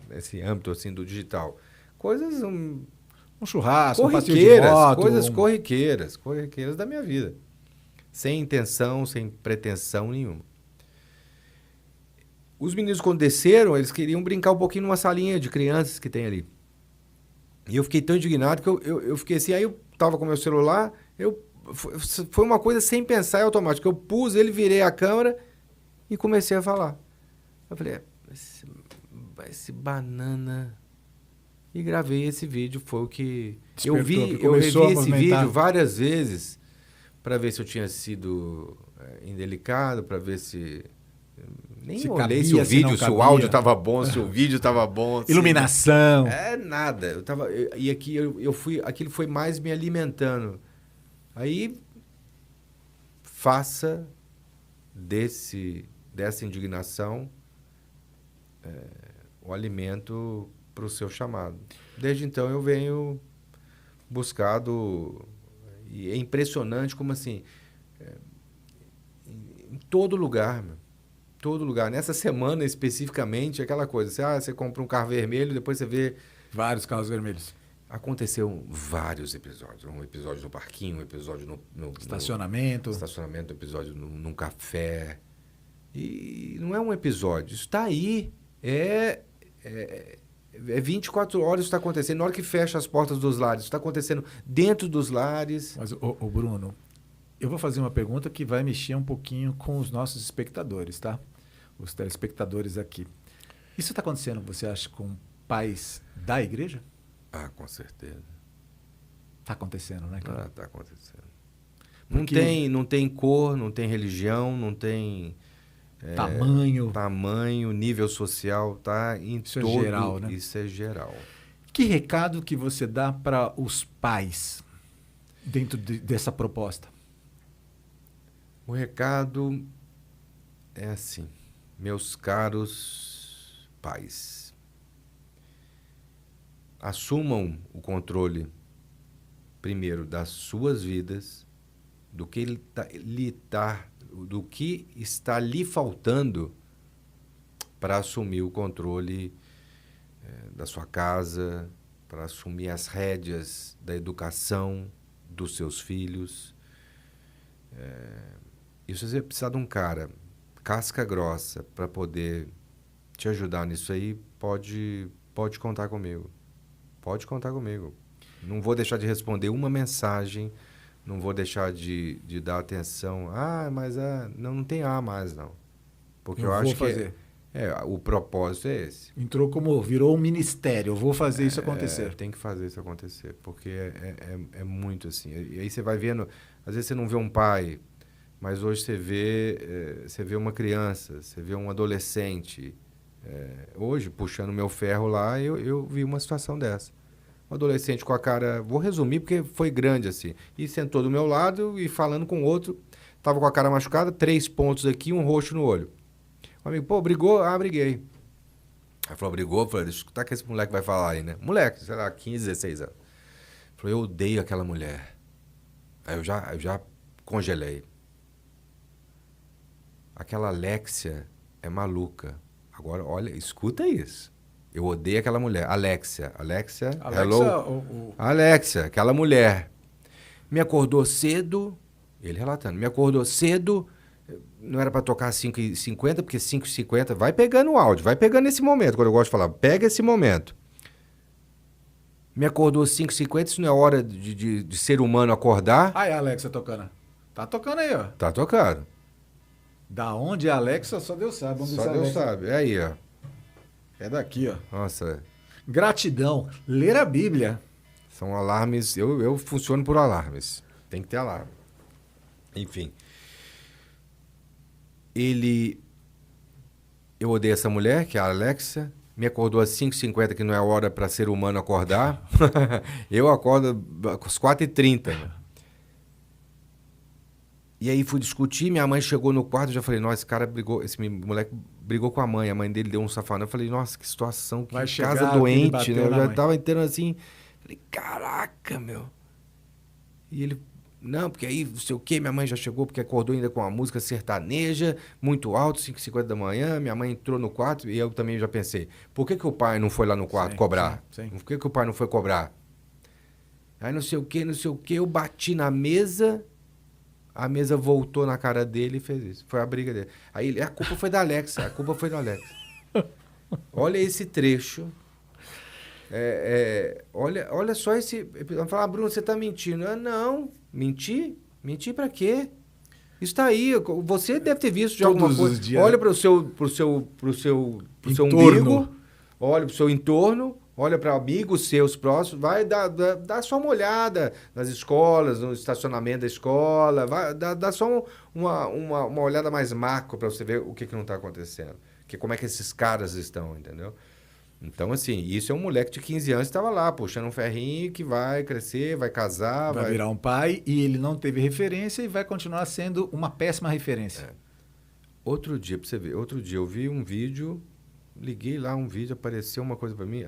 nesse âmbito assim do digital. Coisas... Um churrasco, corriqueiras, um moto, coisas corriqueiras da minha vida. Sem intenção, sem pretensão nenhuma. Os meninos, quando desceram, eles queriam brincar um pouquinho numa salinha de crianças que tem ali. E eu fiquei tão indignado que eu fiquei assim, aí eu tava com meu celular, foi uma coisa sem pensar, é automático. Eu pus ele, virei a câmera e comecei a falar. Eu falei, esse banana... E gravei esse vídeo, foi o que... Eu revi esse vídeo várias vezes para ver se eu tinha sido indelicado, para ver se Nem Se olhei cabia, se o se vídeo, não se o cabia. áudio estava bom, se o vídeo estava bom. Iluminação. É nada. E aqui eu fui, aquilo foi mais me alimentando. Aí faça dessa indignação o alimento para o seu chamado. Desde então eu venho buscado, e é impressionante como assim, em todo lugar, meu, todo lugar. Nessa semana especificamente, aquela coisa, você compra um carro vermelho, depois você vê... Vários carros vermelhos. Aconteceu vários episódios. Um episódio no parquinho, um episódio no Estacionamento. Um episódio num café. E não é um episódio, isso está aí. É 24 horas isso está acontecendo. Na hora que fecha as portas dos lares, isso está acontecendo dentro dos lares. Mas, ô Bruno, eu vou fazer uma pergunta que vai mexer um pouquinho com os nossos espectadores, tá? Os telespectadores aqui. Isso está acontecendo, você acha, com pais da igreja? Ah, com certeza. Está acontecendo, né, cara? Está acontecendo. Porque... Não tem cor, não tem religião, não tem... Tamanho, nível social, tá em isso todo... é geral, né? Isso é geral. Que recado que você dá para os pais dentro dessa proposta? O recado é assim, meus caros pais, assumam o controle primeiro das suas vidas, do que do que está lhe faltando para assumir o controle da sua casa, para assumir as rédeas da educação dos seus filhos. E se você precisar de um cara casca grossa para poder te ajudar nisso aí, pode contar comigo. Pode contar comigo. Não vou deixar de responder uma mensagem. Não vou deixar de dar atenção. Mas não tem mais, não. Porque eu acho que o propósito é esse. Virou um ministério. Eu vou fazer isso acontecer. Tem que fazer isso acontecer. Porque é muito assim. E aí você vai vendo... Às vezes você não vê um pai, mas hoje você vê uma criança, você vê um adolescente. Hoje, puxando meu ferro lá, eu vi uma situação dessa. Um adolescente com a cara... Vou resumir porque foi grande, assim. E sentou do meu lado e falando com o outro. Tava com a cara machucada, 3 pontos aqui, um roxo no olho. O amigo, brigou? Briguei. Aí falou, brigou? Falei, deixa eu escutar o que esse moleque vai falar aí, né? Moleque, sei lá, 15, 16 anos. Falei, eu odeio aquela mulher. Aí eu já congelei. Aquela Alexia é maluca. Agora, olha, escuta isso. Eu odeio aquela mulher. Alexia, hello? Alexia, aquela mulher. Me acordou cedo, ele relatando, me acordou cedo, não era para tocar 5h50, porque 5h50, vai pegando o áudio, vai pegando esse momento, quando eu gosto de falar, pega esse momento. Me acordou 5h50, isso não é hora de ser humano acordar? Aí a Alexia tocando. Tá tocando aí, ó. Tá tocando. Da onde é a Alexia, só Deus sabe. Vamos ver só Deus sabe, é aí, ó. É daqui, ó. Nossa. Gratidão. Ler a Bíblia. São alarmes. Eu funciono por alarmes. Tem que ter alarme. Enfim. Eu odeio essa mulher, que é a Alexia. Me acordou às 5h50, que não é hora para ser humano acordar. Eu acordo às 4h30. E aí fui discutir, minha mãe chegou no quarto, eu já falei, nossa, esse moleque brigou com a mãe dele deu um safanão. Eu falei, nossa, que situação, que casa doente, né? Eu já tava entrando assim, falei, caraca, meu. E ele, não, porque aí, não sei o quê, minha mãe já chegou, porque acordou ainda com uma música sertaneja, muito alto, 5h50 da manhã, minha mãe entrou no quarto, e eu também já pensei, por que o pai não foi lá no quarto cobrar? Sim. Por que o pai não foi cobrar? Aí não sei o quê, eu bati na mesa... A mesa voltou na cara dele e fez isso. Foi a briga dele. Aí a culpa foi da Alexia. Olha esse trecho. Olha só esse... Fala, Bruno, você está mentindo. Não. Mentir? Mentir para quê? Isso está aí. Você deve ter visto de alguma coisa. Olha para o seu umbigo. Olha para o seu entorno. olha para amigos seus próximos, vai dar só uma olhada nas escolas, no estacionamento da escola, vai dar só uma olhada mais macro para você ver o que não está acontecendo. Como é que esses caras estão, entendeu? Então, assim, isso é um moleque de 15 anos que estava lá, puxando um ferrinho que vai crescer, vai casar... Vai virar um pai e ele não teve referência e vai continuar sendo uma péssima referência. Outro dia, pra você ver, eu vi um vídeo, liguei lá um vídeo, apareceu uma coisa para mim,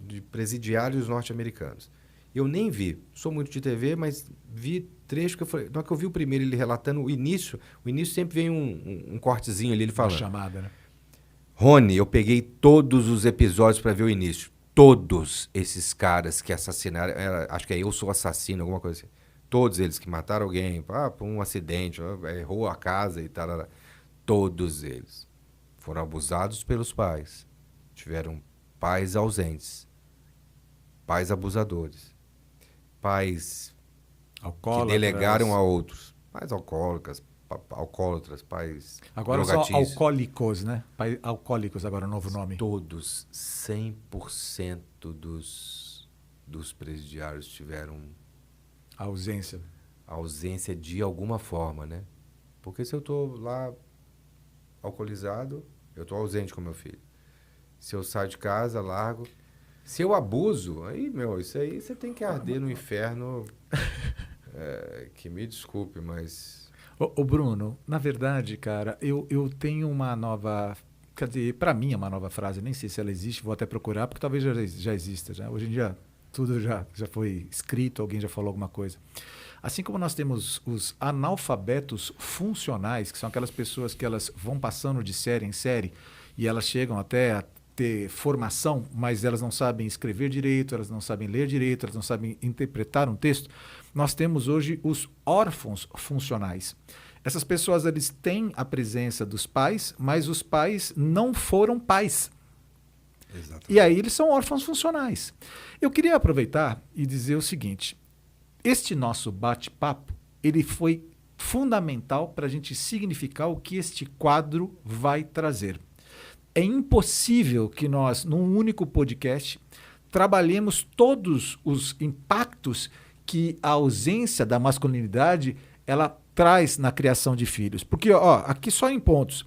de presidiários norte-americanos. Eu nem vi, sou muito de TV, mas vi trecho que eu falei... Na hora que eu vi o primeiro, ele relatando o início sempre vem um cortezinho ali, ele falando... Uma chamada, né? Rony, eu peguei todos os episódios para ver o início. Todos esses caras que assassinaram, acho que é Eu Sou Assassino, alguma coisa assim. Todos eles que mataram alguém, por um acidente, errou a casa e tal. Todos eles foram abusados pelos pais. Tiveram pais ausentes, pais abusadores, pais que delegaram a outros, pais alcoólatras, pais agora são alcoólicos, né? Alcoólicos agora é o novo nome. Todos, 100% dos presidiários tiveram ausência de alguma forma, né? Porque se eu estou lá alcoolizado, eu estou ausente com meu filho. Se eu saio de casa, largo. Se eu abuso, aí, isso aí você tem que arder no inferno. Que me desculpe, mas... Ô Bruno, na verdade, cara, eu tenho uma nova... Quer dizer, para mim é uma nova frase, nem sei se ela existe, vou até procurar, porque talvez já exista. Já. Hoje em dia, tudo já foi escrito, alguém já falou alguma coisa. Assim como nós temos os analfabetos funcionais, que são aquelas pessoas que elas vão passando de série em série e elas chegam até a ter formação, mas elas não sabem escrever direito, elas não sabem ler direito, elas não sabem interpretar um texto. Nós temos hoje os órfãos funcionais. Essas pessoas eles têm a presença dos pais, mas os pais não foram pais. Exatamente. E aí eles são órfãos funcionais. Eu queria aproveitar e dizer o seguinte: este nosso bate-papo ele foi fundamental para a gente significar o que este quadro vai trazer. É impossível que nós, num único podcast, trabalhemos todos os impactos que a ausência da masculinidade ela traz na criação de filhos. Porque, aqui só em pontos.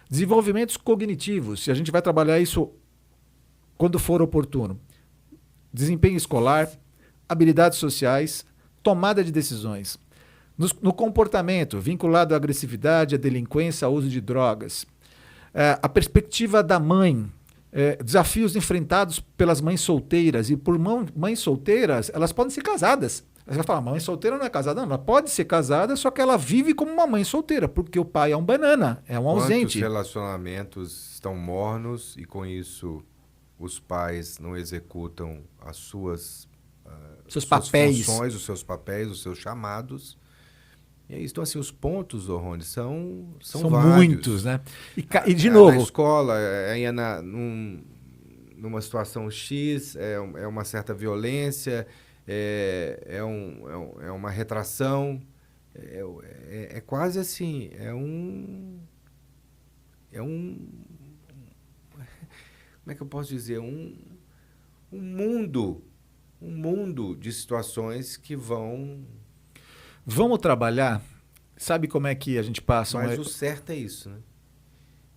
Desenvolvimentos cognitivos, se a gente vai trabalhar isso quando for oportuno. Desempenho escolar, habilidades sociais, tomada de decisões. No comportamento, vinculado à agressividade, à delinquência, ao uso de drogas. A perspectiva da mãe, desafios enfrentados pelas mães solteiras. E por mães solteiras, elas podem ser casadas. Você vai falar, mãe solteira não é casada? Não, ela pode ser casada, só que ela vive como uma mãe solteira, porque o pai é um banana, é um ausente. Quantos relacionamentos estão mornos e com isso os pais não executam as suas papéis. Funções, os seus papéis, os seus chamados. E é isso. Então, assim, os pontos, Rony, são vários. Muitos, né? E de novo... Na escola, numa situação X, é uma certa violência... É uma retração, é quase assim, como é que eu posso dizer, um mundo de situações que Vamos trabalhar, sabe como é que a gente passa... Mas o certo é isso, né?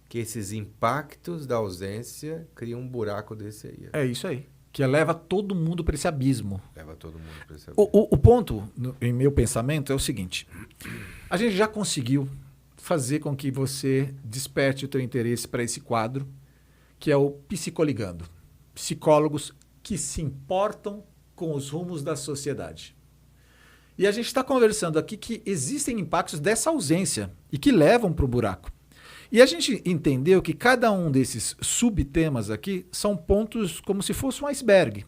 Que esses impactos da ausência criam um buraco desse aí. É isso aí. Que leva todo mundo para esse abismo. abismo. O ponto, em meu pensamento, é o seguinte. A gente já conseguiu fazer com que você desperte o teu interesse para esse quadro, que é o Psicoligando. Psicólogos que se importam com os rumos da sociedade. E a gente está conversando aqui que existem impactos dessa ausência e que levam para o buraco. E a gente entendeu que cada um desses subtemas aqui são pontos como se fosse um iceberg.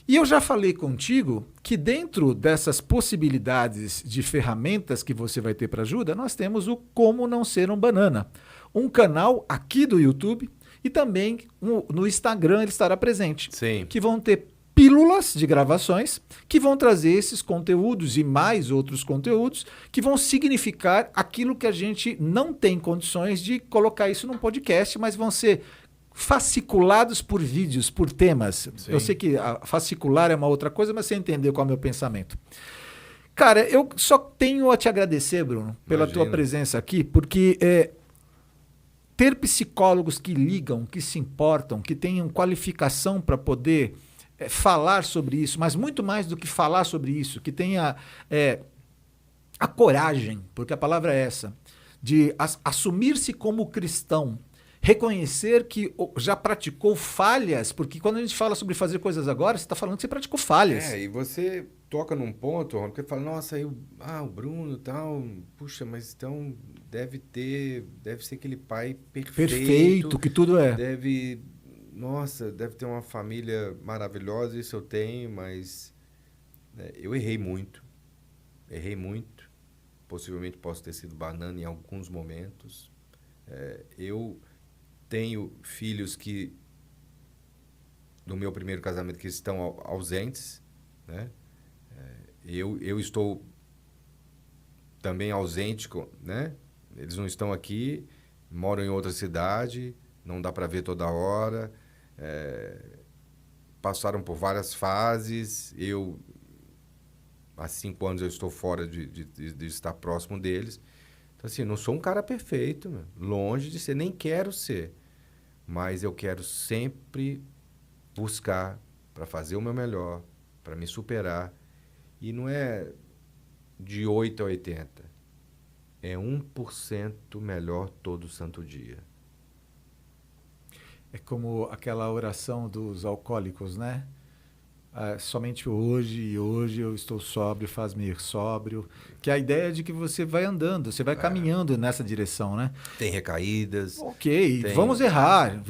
E eu já falei contigo que dentro dessas possibilidades de ferramentas que você vai ter para ajuda, nós temos o Como Não Ser um Banana. Um canal aqui do YouTube e também no Instagram ele estará presente. Sim. Que vão ter pílulas de gravações que vão trazer esses conteúdos e mais outros conteúdos que vão significar aquilo que a gente não tem condições de colocar isso num podcast, mas vão ser fasciculados por vídeos, por temas. Sim. Eu sei que fascicular é uma outra coisa, mas você entendeu qual é o meu pensamento. Cara, eu só tenho a te agradecer, Bruno, pela tua presença aqui, porque ter psicólogos que ligam, que se importam, que tenham qualificação para poder falar sobre isso, mas muito mais do que falar sobre isso, que tenha a coragem, porque a palavra é essa, de assumir-se como cristão, reconhecer que já praticou falhas, porque quando a gente fala sobre fazer coisas agora, você está falando que você praticou falhas. E você toca num ponto, Ron, que fala, nossa, o Bruno e tal, puxa, mas então deve ser aquele pai perfeito. Que tudo é. Deve ter uma família maravilhosa, isso eu tenho, mas eu errei muito. Possivelmente posso ter sido banana em alguns momentos. Eu tenho filhos do meu primeiro casamento que estão ausentes, né? Eu estou também ausente, né? Eles não estão aqui, moram em outra cidade, não dá para ver toda hora. Passaram por várias fases. Há 5 anos eu estou fora de estar próximo deles. Então, assim, não sou um cara perfeito, longe de ser, nem quero ser. Mas eu quero sempre buscar para fazer o meu melhor, para me superar. E não é de 8 a 80. É 1% melhor todo santo dia. É como aquela oração dos alcoólicos, né? Somente hoje eu estou sóbrio, faz-me ir sóbrio. Que é a ideia de que você vai andando, você vai caminhando nessa direção, né? Tem recaídas. Ok, vamos errar.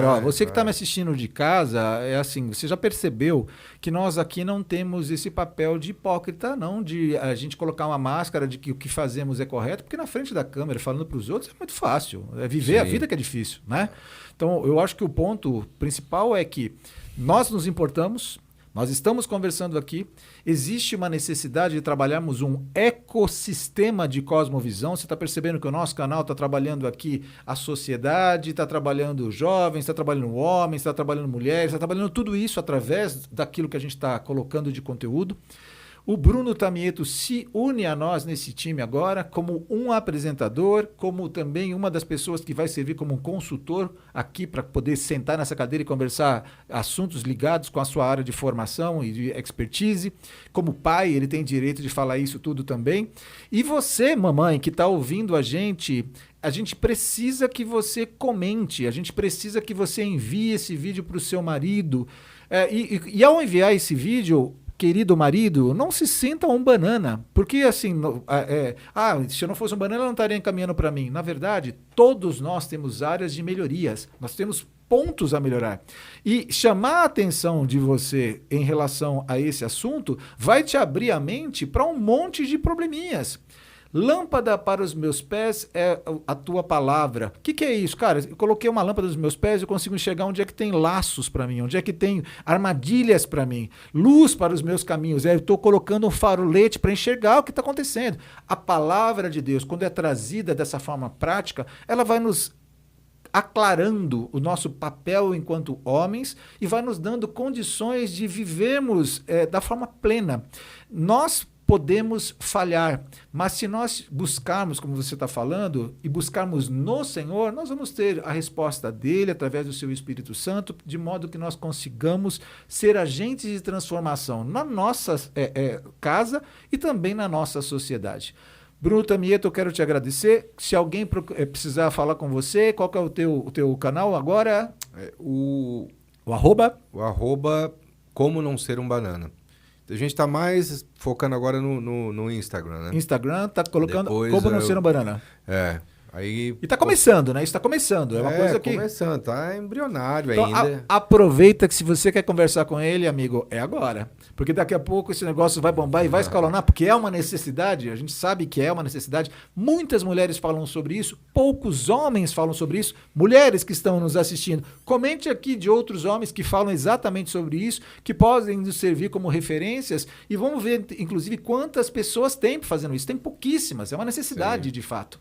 Ó, você que está me assistindo de casa, é assim, você já percebeu que nós aqui não temos esse papel de hipócrita, não, de a gente colocar uma máscara de que o que fazemos é correto, porque na frente da câmera, falando para os outros, é muito fácil. É viver a vida que é difícil, né? Então, eu acho que o ponto principal é que nós nos importamos. Nós estamos conversando aqui, existe uma necessidade de trabalharmos um ecossistema de cosmovisão. Você está percebendo que o nosso canal está trabalhando aqui a sociedade, está trabalhando jovens, está trabalhando homens, está trabalhando mulheres, está trabalhando tudo isso através daquilo que a gente está colocando de conteúdo. O Bruno Tamieto se une a nós nesse time agora como um apresentador, como também uma das pessoas que vai servir como um consultor aqui para poder sentar nessa cadeira e conversar assuntos ligados com a sua área de formação e de expertise. Como pai, ele tem direito de falar isso tudo também. E você, mamãe, que está ouvindo a gente precisa que você comente, a gente precisa que você envie esse vídeo para o seu marido. E ao enviar esse vídeo, querido marido, não se sinta um banana, porque assim, se eu não fosse um banana, ela não estaria encaminhando para mim. Na verdade, todos nós temos áreas de melhorias, nós temos pontos a melhorar. E chamar a atenção de você em relação a esse assunto vai te abrir a mente para um monte de probleminhas. Lâmpada para os meus pés é a tua palavra. O que é isso? Cara, eu coloquei uma lâmpada nos meus pés e eu consigo enxergar onde é que tem laços para mim, onde é que tem armadilhas para mim, luz para os meus caminhos. Eu estou colocando um farolete para enxergar o que está acontecendo. A palavra de Deus, quando é trazida dessa forma prática, ela vai nos aclarando o nosso papel enquanto homens e vai nos dando condições de vivermos da forma plena. Nós podemos falhar, mas se nós buscarmos, como você está falando, e buscarmos no Senhor, nós vamos ter a resposta dele através do seu Espírito Santo, de modo que nós consigamos ser agentes de transformação na nossa casa e também na nossa sociedade. Bruno Tamieto, eu quero te agradecer. Se alguém precisar falar com você, qual que é o teu canal agora? O arroba? O arroba Como Não Ser um Banana. A gente está mais focando agora no Instagram, né? Instagram está colocando Depois, Como Não Ser um Banana. Aí, e está começando, né? Isso está começando. É uma coisa que... começando, tá embrionário então, ainda. Aproveita que se você quer conversar com ele, amigo, é agora. Porque daqui a pouco esse negócio vai bombar e vai escalonar, porque é uma necessidade, a gente sabe que é uma necessidade. Muitas mulheres falam sobre isso, poucos homens falam sobre isso. Mulheres que estão nos assistindo, comente aqui de outros homens que falam exatamente sobre isso, que podem nos servir como referências e vamos ver, inclusive, quantas pessoas tem fazendo isso. Tem pouquíssimas, é uma necessidade. Sim. De fato.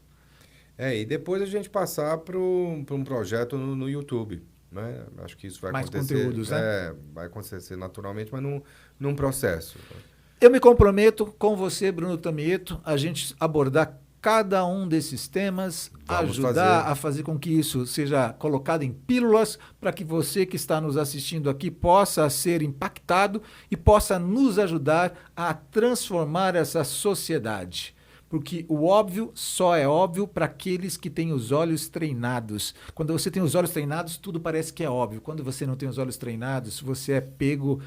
E depois a gente passar para um projeto no YouTube. né? Acho que isso vai Mais acontecer. conteúdos, né? Vai acontecer naturalmente, mas num processo. Eu me comprometo com você, Bruno Tamieto, a gente abordar cada um desses temas, Vamos ajudar fazer. a fazer com que isso seja colocado em pílulas para que você que está nos assistindo aqui possa ser impactado e possa nos ajudar a transformar essa sociedade. Porque o óbvio só é óbvio para aqueles que têm os olhos treinados. Quando você tem os olhos treinados, tudo parece que é óbvio. Quando você não tem os olhos treinados, você é pego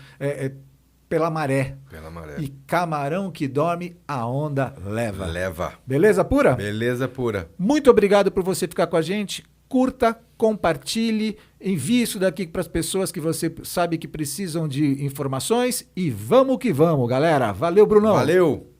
pela maré. Pela maré. E camarão que dorme, a onda leva. Leva. Beleza pura? Beleza pura. Muito obrigado por você ficar com a gente. Curta, compartilhe, envie isso daqui para as pessoas que você sabe que precisam de informações. E vamos que vamos, galera. Valeu, Brunão. Valeu.